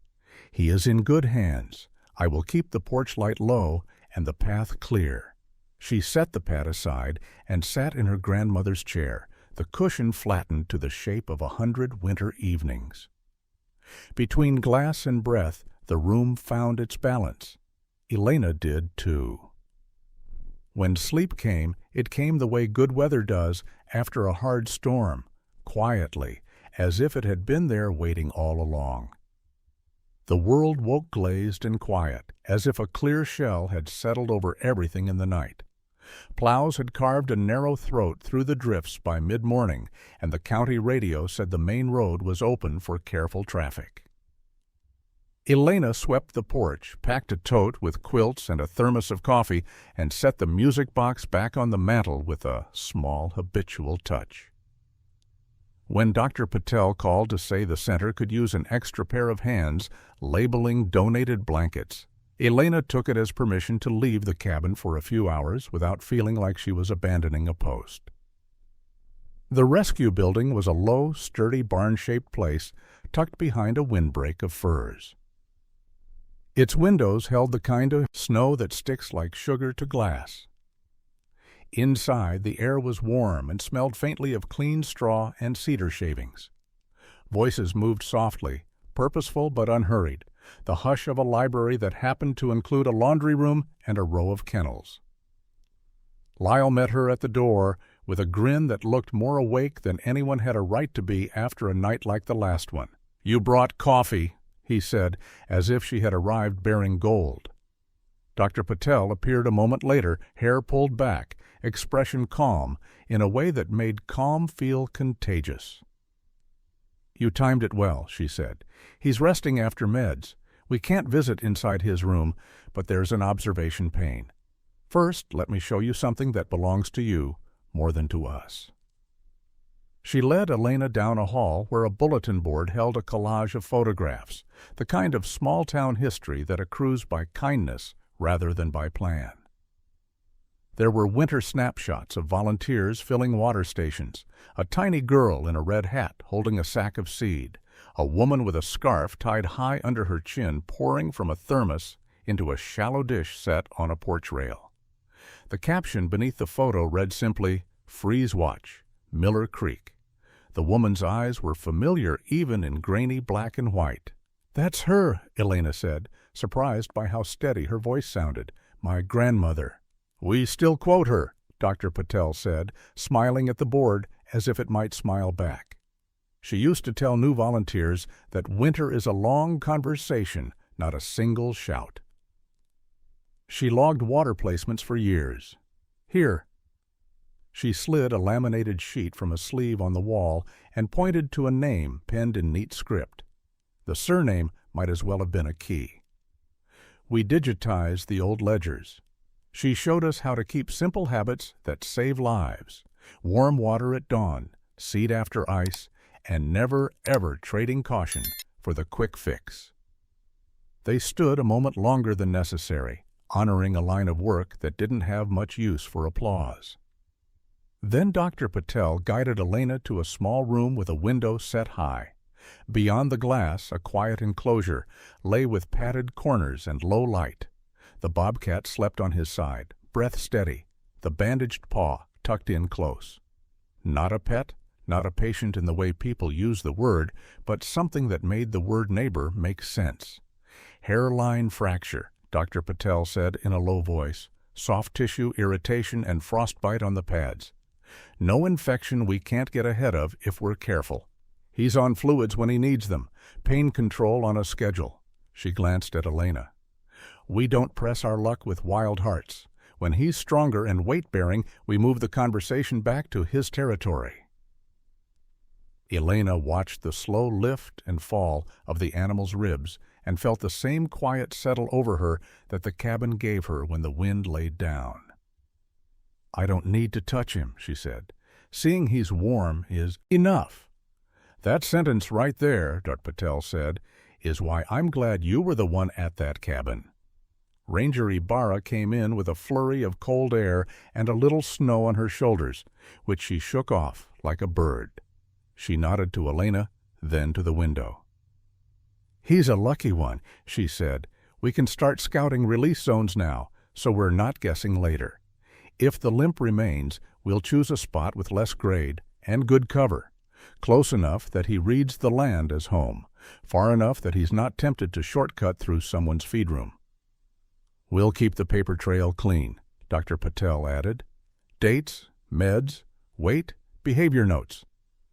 He is in good hands. I will keep the porch light low and the path clear. She set the pad aside and sat in her grandmother's chair, the cushion flattened to the shape of 100 winter evenings. Between glass and breath, the room found its balance. Elena did too. When sleep came, it came the way good weather does after a hard storm, quietly, as if it had been there waiting all along. The world woke glazed and quiet, as if a clear shell had settled over everything in the night. Plows had carved a narrow throat through the drifts by mid-morning, and the county radio said the main road was open for careful traffic. Elena swept the porch, packed a tote with quilts and a thermos of coffee, and set the music box back on the mantel with a small habitual touch. When Dr. Patel called to say the center could use an extra pair of hands labeling donated blankets, Elena took it as permission to leave the cabin for a few hours without feeling like she was abandoning a post. The rescue building was a low, sturdy barn-shaped place tucked behind a windbreak of firs. Its windows held the kind of snow that sticks like sugar to glass. Inside, the air was warm and smelled faintly of clean straw and cedar shavings. Voices moved softly, purposeful but unhurried, the hush of a library that happened to include a laundry room and a row of kennels. Lyle met her at the door with a grin that looked more awake than anyone had a right to be after a night like the last one. "You brought coffee," he said, as if she had arrived bearing gold. Dr. Patel appeared a moment later, hair pulled back, expression calm, in a way that made calm feel contagious. "You timed it well," she said. "He's resting after meds. We can't visit inside his room, but there's an observation pane. First, let me show you something that belongs to you more than to us." She led Elena down a hall where a bulletin board held a collage of photographs, the kind of small-town history that accrues by kindness rather than by plan. There were winter snapshots of volunteers filling water stations, a tiny girl in a red hat holding a sack of seed, a woman with a scarf tied high under her chin pouring from a thermos into a shallow dish set on a porch rail. The caption beneath the photo read simply, "Freeze Watch, Miller Creek." The woman's eyes were familiar even in grainy black and white. "That's her," Elena said, surprised by how steady her voice sounded. "My grandmother." "We still quote her," Dr. Patel said, smiling at the board as if it might smile back. "She used to tell new volunteers that winter is a long conversation, not a single shout." She logged water placements for years. "Here." She slid a laminated sheet from a sleeve on the wall and pointed to a name penned in neat script. The surname might as well have been a key. "We digitized the old ledgers. She showed us how to keep simple habits that save lives. Warm water at dawn, seed after ice, and never, ever trading caution for the quick fix." They stood a moment longer than necessary, honoring a line of work that didn't have much use for applause. Then Dr. Patel guided Elena to a small room with a window set high. Beyond the glass, a quiet enclosure lay with padded corners and low light. The Bobcat slept on his side, breath steady, the bandaged paw tucked in close. Not a pet, not a patient in the way people use the word, but something that made the word neighbor make sense. "Hairline fracture," Dr. Patel said in a low voice, "soft tissue irritation and frostbite on the pads. No infection we can't get ahead of if we're careful. He's on fluids when he needs them, pain control on a schedule." She glanced at Elena. "We don't press our luck with wild hearts. When he's stronger and weight-bearing, we move the conversation back to his territory." Elena watched the slow lift and fall of the animal's ribs and felt the same quiet settle over her that the cabin gave her when the wind laid down. "I don't need to touch him," she said. "Seeing he's warm is enough." "That sentence right there," Dr. Patel said, "is why I'm glad you were the one at that cabin." Ranger Ibarra came in with a flurry of cold air and a little snow on her shoulders, which she shook off like a bird. She nodded to Elena, then to the window. "He's a lucky one," she said. "We can start scouting release zones now, so we're not guessing later. If the limp remains, we'll choose a spot with less grade and good cover, close enough that he reads the land as home, far enough that he's not tempted to shortcut through someone's feed room." "We'll keep the paper trail clean," Dr. Patel added. "Dates, meds, weight, behavior notes.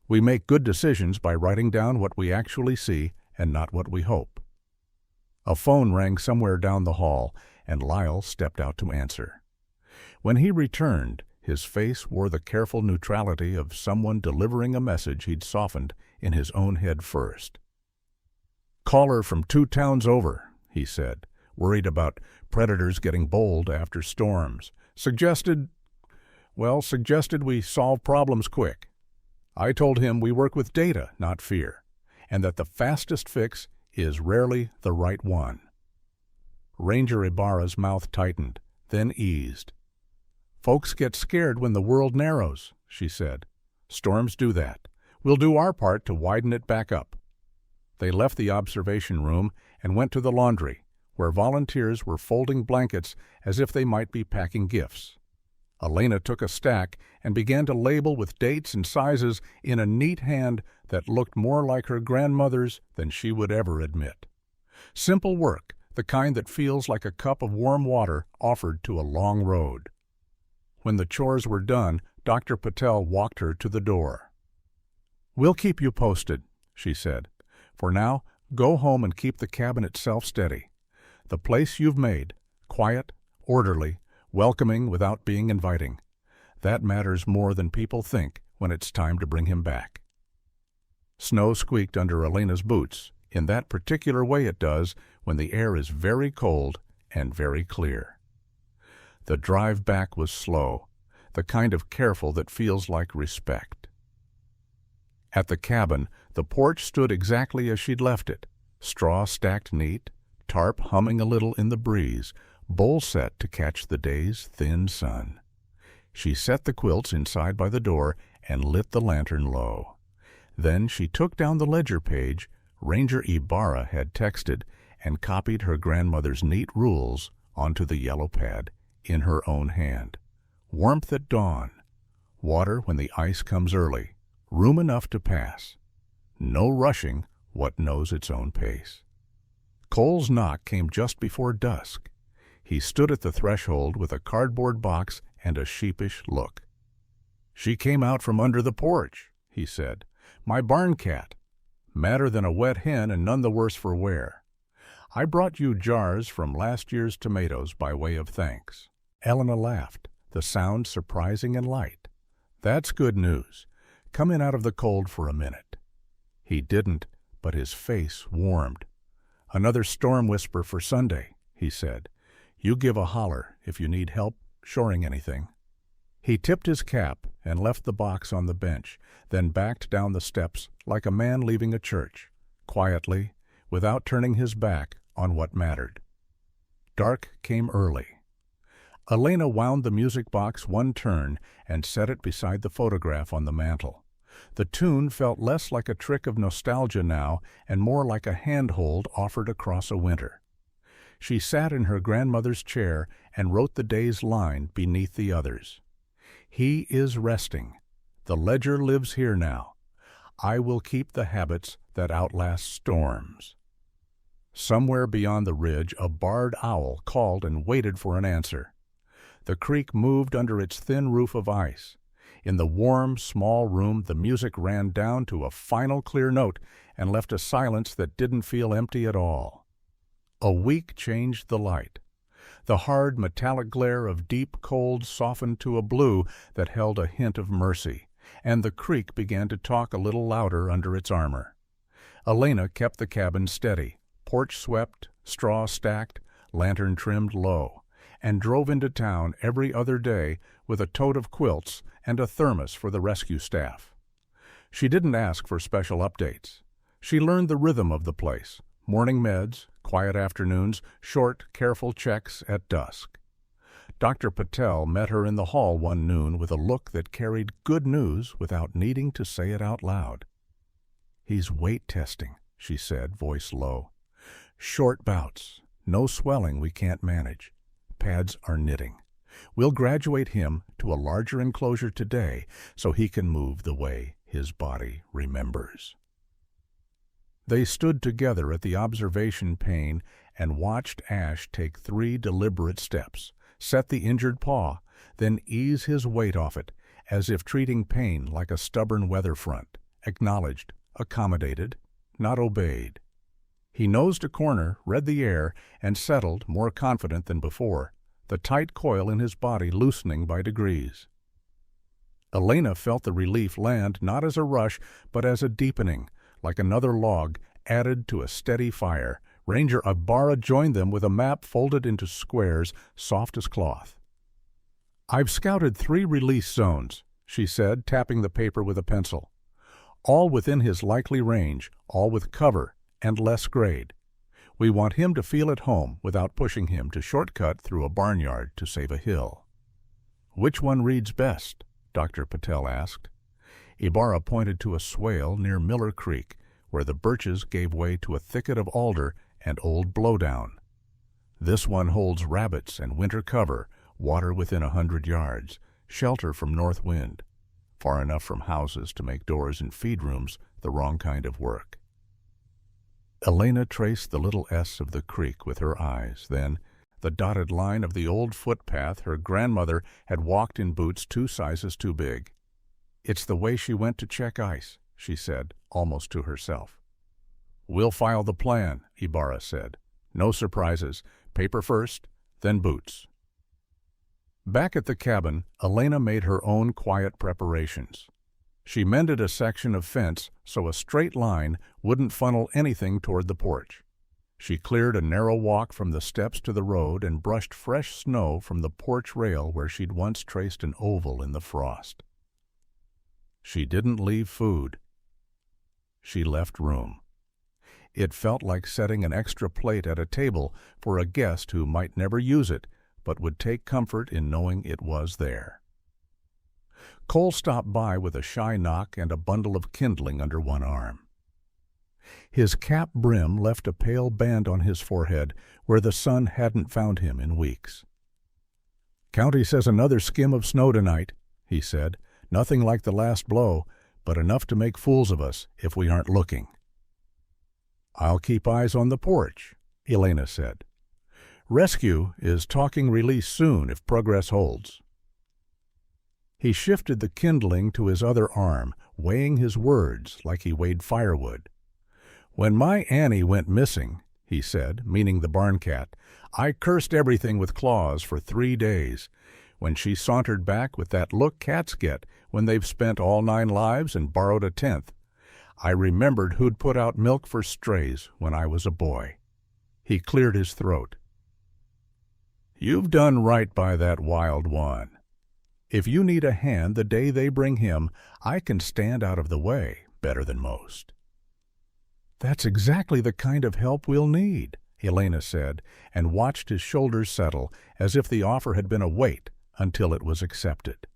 We make good decisions by writing down what we actually see and not what we hope." A phone rang somewhere down the hall, and Lyle stepped out to answer. When he returned, his face wore the careful neutrality of someone delivering a message he'd softened in his own head first. "Caller from 2 towns over," he said, worried about predators getting bold after storms. Suggested we solve problems quick. I told him we work with data, not fear, and that the fastest fix is rarely the right one." Ranger Ibarra's mouth tightened, then eased. "Folks get scared when the world narrows," she said. "Storms do that. We'll do our part to widen it back up." They left the observation room and went to the laundry, where volunteers were folding blankets as if they might be packing gifts. Elena took a stack and began to label with dates and sizes in a neat hand that looked more like her grandmother's than she would ever admit. Simple work, the kind that feels like a cup of warm water offered to a long road. When the chores were done, Dr. Patel walked her to the door. "We'll keep you posted," she said. "For now, Go home and keep the cabin itself steady. The place you've made, quiet, orderly, welcoming without being inviting. That matters more than people think when it's time to bring him back. Snow squeaked under Elena's boots, in that particular way it does when the air is very cold and very clear. The drive back was slow, the kind of careful that feels like respect. At the cabin, the porch stood exactly as she'd left it, straw stacked neat, tarp humming a little in the breeze, bowl set to catch the day's thin sun. She set the quilts inside by the door and lit the lantern low. Then she took down the ledger page Ranger Ibarra had texted and copied her grandmother's neat rules onto the yellow pad in her own hand. Warmth at dawn, water when the ice comes early, room enough to pass. No rushing what knows its own pace. Cole's knock came just before dusk. He stood at the threshold with a cardboard box and a sheepish look. "She came out from under the porch," he said. "My barn cat. Madder than a wet hen and none the worse for wear. I brought you jars from last year's tomatoes by way of thanks." Elena laughed, the sound surprising and light. "That's good news. Come in out of the cold for a minute." He didn't, but his face warmed. "Another storm whisper for Sunday," he said. "You give a holler if you need help shoring anything." He tipped his cap and left the box on the bench, then backed down the steps like a man leaving a church, quietly, without turning his back on what mattered. Dark came early. Elena wound the music box one turn and set it beside the photograph on the mantel. The tune felt less like a trick of nostalgia now and more like a handhold offered across a winter. She sat in her grandmother's chair and wrote the day's line beneath the others. "He is resting. The ledger lives here now. I will keep the habits that outlast storms." Somewhere beyond the ridge, a barred owl called and waited for an answer. The creek moved under its thin roof of ice. In the warm, small room, the music ran down to a final clear note and left a silence that didn't feel empty at all. A week changed the light. The hard, metallic glare of deep cold softened to a blue that held a hint of mercy, and the creek began to talk a little louder under its armor. Elena kept the cabin steady, porch swept, straw stacked, lantern trimmed low, and drove into town every other day with a tote of quilts and a thermos for the rescue staff. She didn't ask for special updates. She learned the rhythm of the place, morning meds, quiet afternoons, short, careful checks at dusk. Dr. Patel met her in the hall one noon with a look that carried good news without needing to say it out loud. "He's weight testing," she said, voice low. "Short bouts, no swelling we can't manage. Pads are knitting. We'll graduate him to a larger enclosure today so he can move the way his body remembers." They stood together at the observation pane and watched Ash take 3 deliberate steps, set the injured paw, then ease his weight off it, as if treating pain like a stubborn weather front, acknowledged, accommodated, not obeyed. He nosed a corner, read the air, and settled, more confident than before, the tight coil in his body loosening by degrees. Elena felt the relief land not as a rush, but as a deepening, like another log added to a steady fire. Ranger Ibarra joined them with a map folded into squares, soft as cloth. "I've scouted 3 release zones," she said, tapping the paper with a pencil. "All within his likely range, all with cover and less grade. We want him to feel at home without pushing him to shortcut through a barnyard to save a hill." "Which one reads best?" Dr. Patel asked. Ibarra pointed to a swale near Miller Creek, where the birches gave way to a thicket of alder and old blowdown. "This one holds rabbits and winter cover, water within 100 yards, shelter from north wind, far enough from houses to make doors and feed rooms the wrong kind of work." Elena traced the little S of the creek with her eyes, then the dotted line of the old footpath her grandmother had walked in boots 2 sizes too big. "It's the way she went to check ice," she said, almost to herself. "We'll file the plan," Ibarra said. "No surprises. Paper first, then boots." Back at the cabin, Elena made her own quiet preparations. She mended a section of fence so a straight line wouldn't funnel anything toward the porch. She cleared a narrow walk from the steps to the road and brushed fresh snow from the porch rail where she'd once traced an oval in the frost. She didn't leave food. She left room. It felt like setting an extra plate at a table for a guest who might never use it, but would take comfort in knowing it was there. Cole stopped by with a shy knock and a bundle of kindling under one arm. His cap brim left a pale band on his forehead where the sun hadn't found him in weeks. "County says another skim of snow tonight," he said. "Nothing like the last blow, but enough to make fools of us if we aren't looking." "I'll keep eyes on the porch," Elena said. "Rescue is talking release soon if progress holds." He shifted the kindling to his other arm, weighing his words like he weighed firewood. "When my Annie went missing," he said, meaning the barn cat, "I cursed everything with claws for 3 days. When she sauntered back with that look cats get when they've spent all 9 lives and borrowed a 10th, I remembered who'd put out milk for strays when I was a boy." He cleared his throat. "You've done right by that wild one. If you need a hand the day they bring him, I can stand out of the way better than most." "That's exactly the kind of help we'll need," Elena said, and watched his shoulders settle as if the offer had been a weight until it was accepted.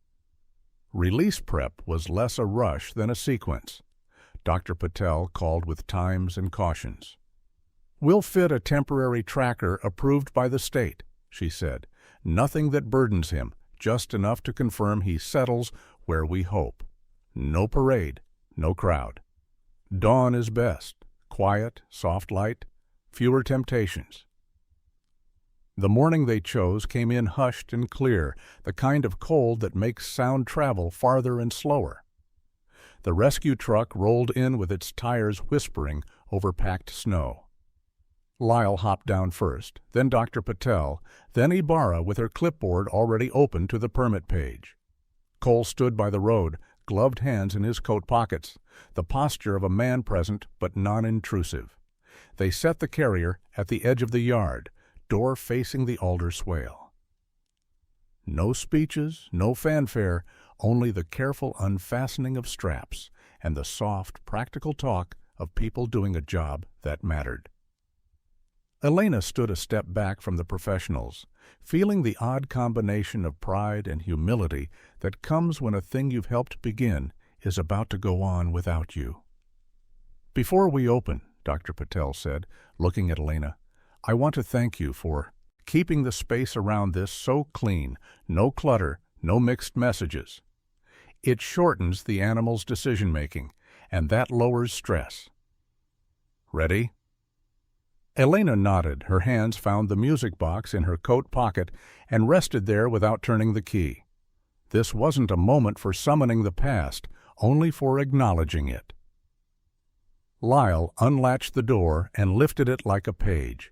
Release prep was less a rush than a sequence. Dr. Patel called with times and cautions. "We'll fit a temporary tracker approved by the state," she said. "Nothing that burdens him, just enough to confirm he settles where we hope. No parade, no crowd. Dawn is best. Quiet, soft light, fewer temptations." The morning they chose came in hushed and clear, the kind of cold that makes sound travel farther and slower. The rescue truck rolled in with its tires whispering over packed snow. Lyle hopped down first, then Dr. Patel, then Ibarra with her clipboard already open to the permit page. Cole stood by the road, gloved hands in his coat pockets, the posture of a man present but non-intrusive. They set the carrier at the edge of the yard, door facing the alder swale. No speeches, no fanfare, only the careful unfastening of straps and the soft, practical talk of people doing a job that mattered. Elena stood a step back from the professionals, feeling the odd combination of pride and humility that comes when a thing you've helped begin is about to go on without you. "Before we open," Dr. Patel said, looking at Elena, "I want to thank you for keeping the space around this so clean, no clutter, no mixed messages. It shortens the animal's decision-making, and that lowers stress. Ready?" Elena nodded. Her hands found the music box in her coat pocket and rested there without turning the key. This wasn't a moment for summoning the past, only for acknowledging it. Lyle unlatched the door and lifted it like a page.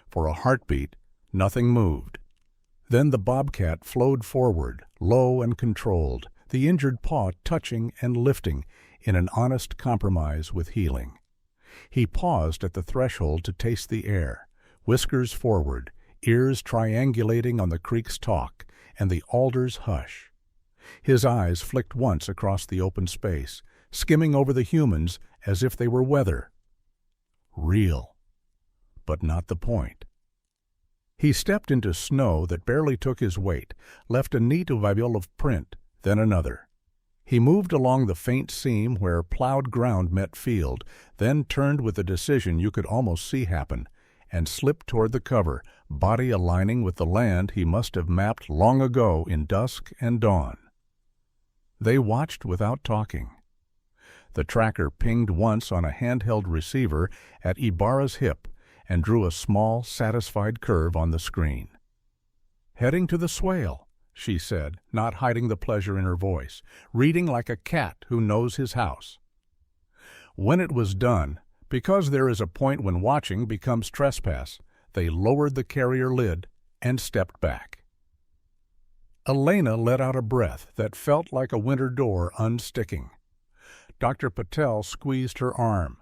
For a heartbeat, nothing moved. Then the Bobcat flowed forward, low and controlled, the injured paw touching and lifting in an honest compromise with healing. He paused at the threshold to taste the air, whiskers forward, ears triangulating on the creek's talk and the alder's hush. His eyes flicked once across the open space, skimming over the humans as if they were weather. Real, but not the point. He stepped into snow that barely took his weight, left a neat oval of print, then another. He moved along the faint seam where plowed ground met field, then turned with a decision you could almost see happen, and slipped toward the cover, body aligning with the land he must have mapped long ago in dusk and dawn. They watched without talking. The tracker pinged once on a handheld receiver at Ibarra's hip and drew a small, satisfied curve on the screen. "Heading to the swale," she said, not hiding the pleasure in her voice, reading like a cat who knows his house. When it was done, Because there is a point when watching becomes trespass, they lowered the carrier lid and stepped back. Elena let out a breath that felt like a winter door unsticking. Dr. Patel squeezed her arm.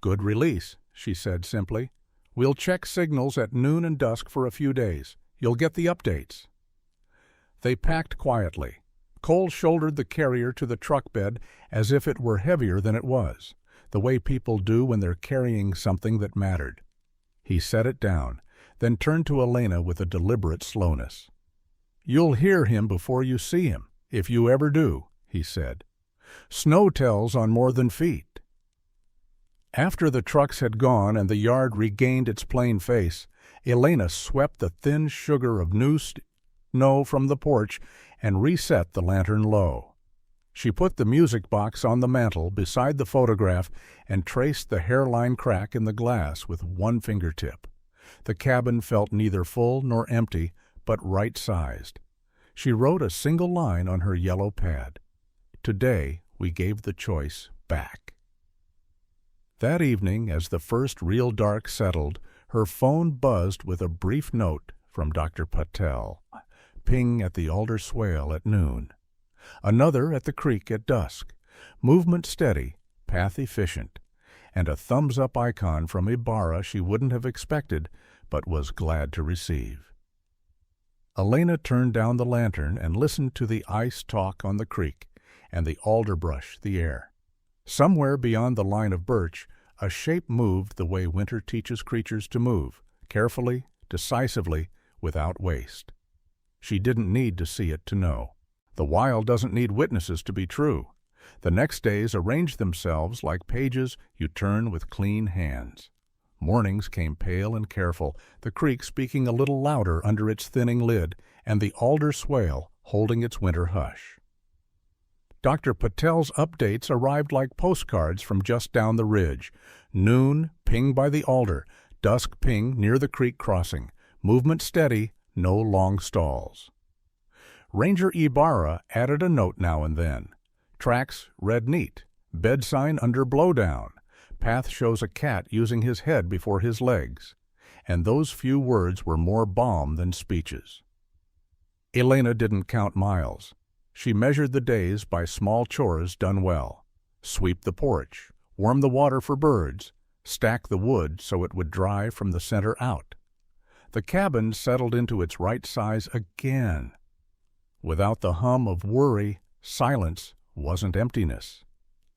"Good release," she said simply. "We'll check signals at noon and dusk for a few days. You'll get the updates." They packed quietly. Cole shouldered the carrier to the truck bed as if it were heavier than it was, the way people do when they're carrying something that mattered. He set it down, then turned to Elena with a deliberate slowness. "You'll hear him before you see him, if you ever do," he said. "Snow tells on more than feet." After the trucks had gone and the yard regained its plain face, Elena swept the thin sugar of new snow from the porch and reset the lantern low. She put the music box on the mantel beside the photograph and traced the hairline crack in the glass with one fingertip. The cabin felt neither full nor empty, but right-sized. She wrote a single line on her yellow pad. "Today we gave the choice back." That evening, as the first real dark settled, her phone buzzed with a brief note from Dr. Patel. Ping at the alder swale at noon. Another at the creek at dusk. Movement steady, path efficient. And a thumbs-up icon from Ibarra she wouldn't have expected, but was glad to receive. Elena turned down the lantern and listened to the ice talk on the creek and the alder brush the air. Somewhere beyond the line of birch, a shape moved the way winter teaches creatures to move, carefully, decisively, without waste. She didn't need to see it to know. The wild doesn't need witnesses to be true. The next days arranged themselves like pages you turn with clean hands. Mornings came pale and careful, the creek speaking a little louder under its thinning lid, and the alder swale holding its winter hush. Dr. Patel's updates arrived like postcards from just down the ridge. Noon, ping by the alder. Dusk, ping near the creek crossing. Movement steady, no long stalls. Ranger Ibarra added a note now and then. Tracks read neat. Bed sign under blowdown. Path shows a cat using his head before his legs. And those few words were more balm than speeches. Elena didn't count miles. She measured the days by small chores done well. Sweep the porch, warm the water for birds, stack the wood so it would dry from the center out. The cabin settled into its right size again. Without the hum of worry, silence wasn't emptiness.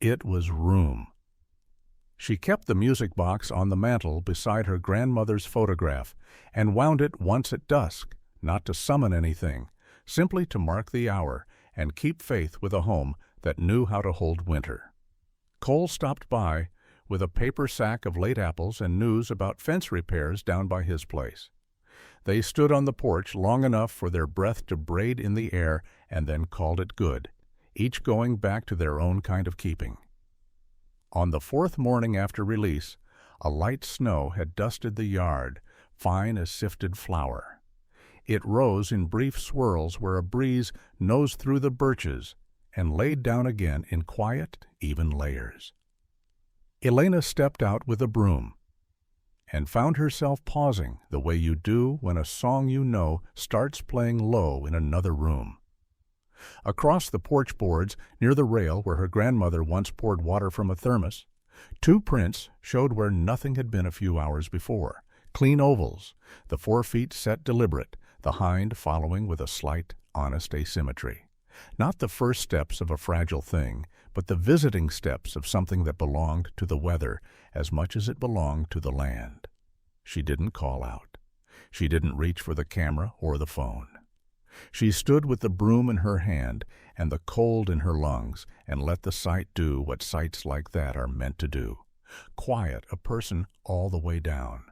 It was room. She kept the music box on the mantel beside her grandmother's photograph and wound it once at dusk, not to summon anything, simply to mark the hour and keep faith with a home that knew how to hold winter. Cole stopped by with a paper sack of late apples and news about fence repairs down by his place. They stood on the porch long enough for their breath to braid in the air and then called it good, each going back to their own kind of keeping. On the fourth morning after release, a light snow had dusted the yard, fine as sifted flour. It rose in brief swirls where a breeze nosed through the birches and laid down again in quiet, even layers. Elena stepped out with a broom and found herself pausing the way you do when a song you know starts playing low in another room. Across the porch boards, near the rail where her grandmother once poured water from a thermos, two prints showed where nothing had been a few hours before. Clean ovals, the 4 feet set deliberate, the hind following with a slight, honest asymmetry. Not the first steps of a fragile thing, but the visiting steps of something that belonged to the weather as much as it belonged to the land. She didn't call out. She didn't reach for the camera or the phone. She stood with the broom in her hand and the cold in her lungs and let the sight do what sights like that are meant to do. Quiet a person all the way down.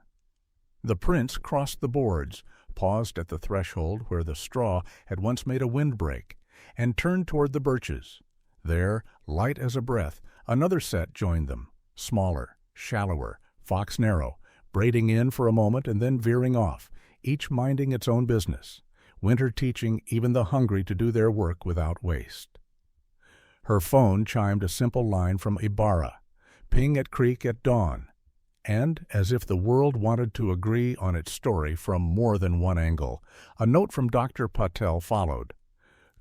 The prince crossed the boards, paused at the threshold where the straw had once made a windbreak, and turned toward the birches. There, light as a breath, another set joined them, smaller, shallower, fox narrow, braiding in for a moment and then veering off, each minding its own business, winter teaching even the hungry to do their work without waste. Her phone chimed a simple line from Ibarra. ping at creek at dawn. And, as if the world wanted to agree on its story from more than one angle, a note from Dr. Patel followed.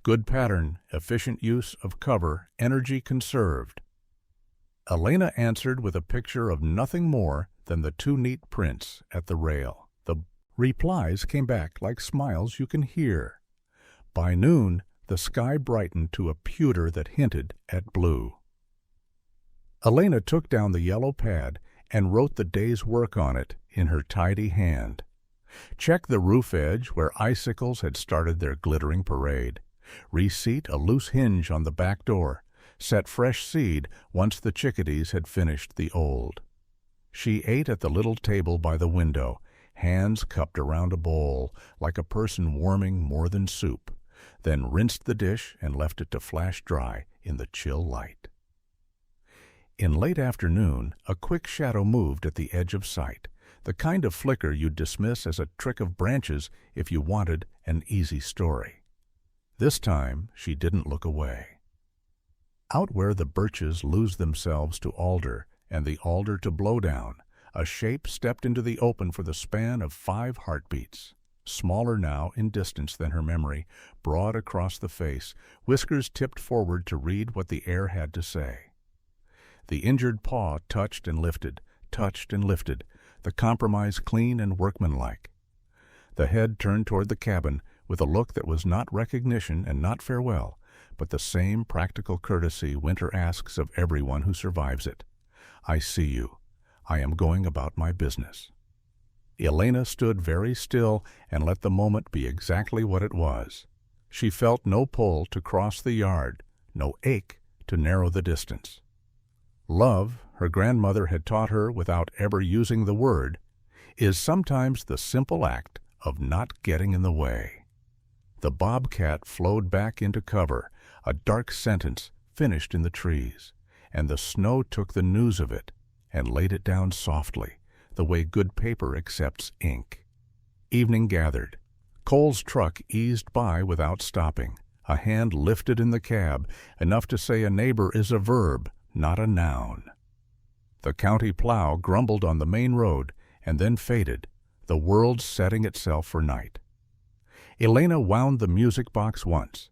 Good pattern, efficient use of cover, energy conserved. Elena answered with a picture of nothing more than the two neat prints at the rail. The replies came back like smiles you can hear. By noon, the sky brightened to a pewter that hinted at blue. Elena took down the yellow pad and wrote the day's work on it in her tidy hand. Check the roof edge where icicles had started their glittering parade. Reseat a loose hinge on the back door. Set fresh seed once the chickadees had finished the old. She ate at the little table by the window, hands cupped around a bowl, like a person warming more than soup, then rinsed the dish and left it to flash dry in the chill light. In late afternoon, a quick shadow moved at the edge of sight, the kind of flicker you'd dismiss as a trick of branches if you wanted an easy story. This time, she didn't look away. Out where the birches lose themselves to alder and the alder to blowdown, a shape stepped into the open for the span of 5 heartbeats. Smaller now in distance than her memory, broad across the face, whiskers tipped forward to read what the air had to say. The injured paw touched and lifted, the compromise clean and workmanlike. The head turned toward the cabin with a look that was not recognition and not farewell, but the same practical courtesy winter asks of everyone who survives it. I see you. I am going about my business. Elena stood very still and let the moment be exactly what it was. She felt no pull to cross the yard, no ache to narrow the distance. Love, her grandmother had taught her without ever using the word, is sometimes the simple act of not getting in the way. The bobcat flowed back into cover, a dark sentence finished in the trees, and the snow took the news of it and laid it down softly, the way good paper accepts ink. Evening gathered. Cole's truck eased by without stopping, a hand lifted in the cab, enough to say a neighbor is a verb, not a noun. The county plow grumbled on the main road and then faded, the world setting itself for night. Elena wound the music box once.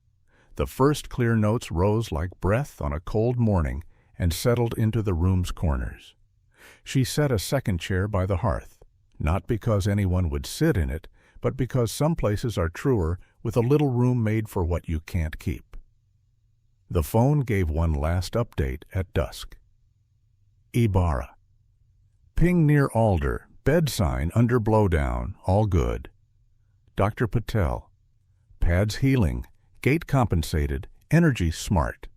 The first clear notes rose like breath on a cold morning and settled into the room's corners. She set a second chair by the hearth, not because anyone would sit in it, but because some places are truer with a little room made for what you can't keep. The phone gave one last update at dusk. Ibarra. Ping near Alder, bed sign under blowdown, all good. Dr. Patel. Pads healing, gate compensated, energy smart.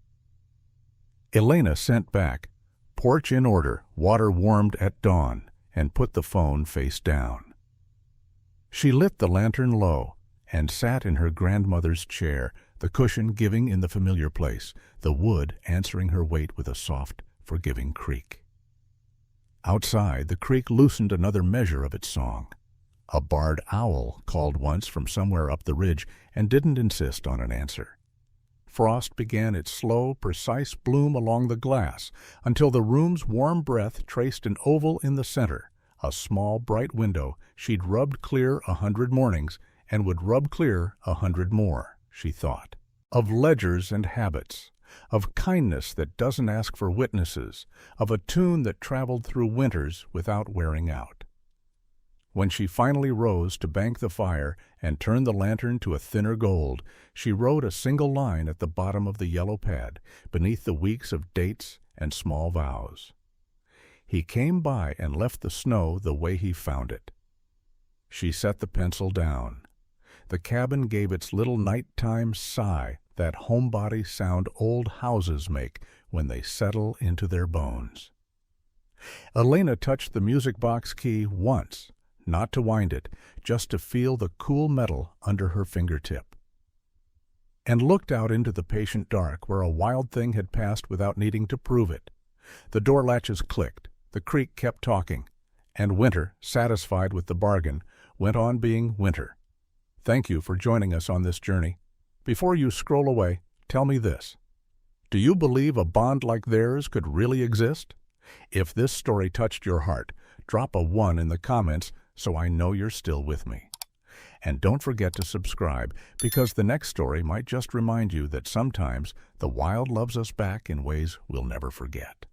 Elena sent back, porch in order, water warmed at dawn, and put the phone face down. She lit the lantern low and sat in her grandmother's chair, the cushion giving in the familiar place, the wood answering her weight with a soft, forgiving creak. Outside, the creek loosened another measure of its song. A barred owl called once from somewhere up the ridge and didn't insist on an answer. Frost began its slow, precise bloom along the glass until the room's warm breath traced an oval in the center, a small, bright window she'd rubbed clear 100 mornings and would rub clear 100 more, she thought. Of ledgers and habits, of kindness that doesn't ask for witnesses, of a tune that traveled through winters without wearing out. When she finally rose to bank the fire and turn the lantern to a thinner gold, she wrote a single line at the bottom of the yellow pad, beneath the weeks of dates and small vows. He came by and left the snow the way he found it. She set the pencil down. The cabin gave its little nighttime sigh, that homebody sound old houses make when they settle into their bones. Elena touched the music box key once, not to wind it, just to feel the cool metal under her fingertip, and looked out into the patient dark where a wild thing had passed without needing to prove it. The door latches clicked, the creek kept talking, and winter, satisfied with the bargain, went on being winter. Thank you for joining us on this journey. Before you scroll away, tell me this. Do you believe a bond like theirs could really exist? If this story touched your heart, drop a 1 in the comments so I know you're still with me. And don't forget to subscribe, because the next story might just remind you that sometimes the wild loves us back in ways we'll never forget.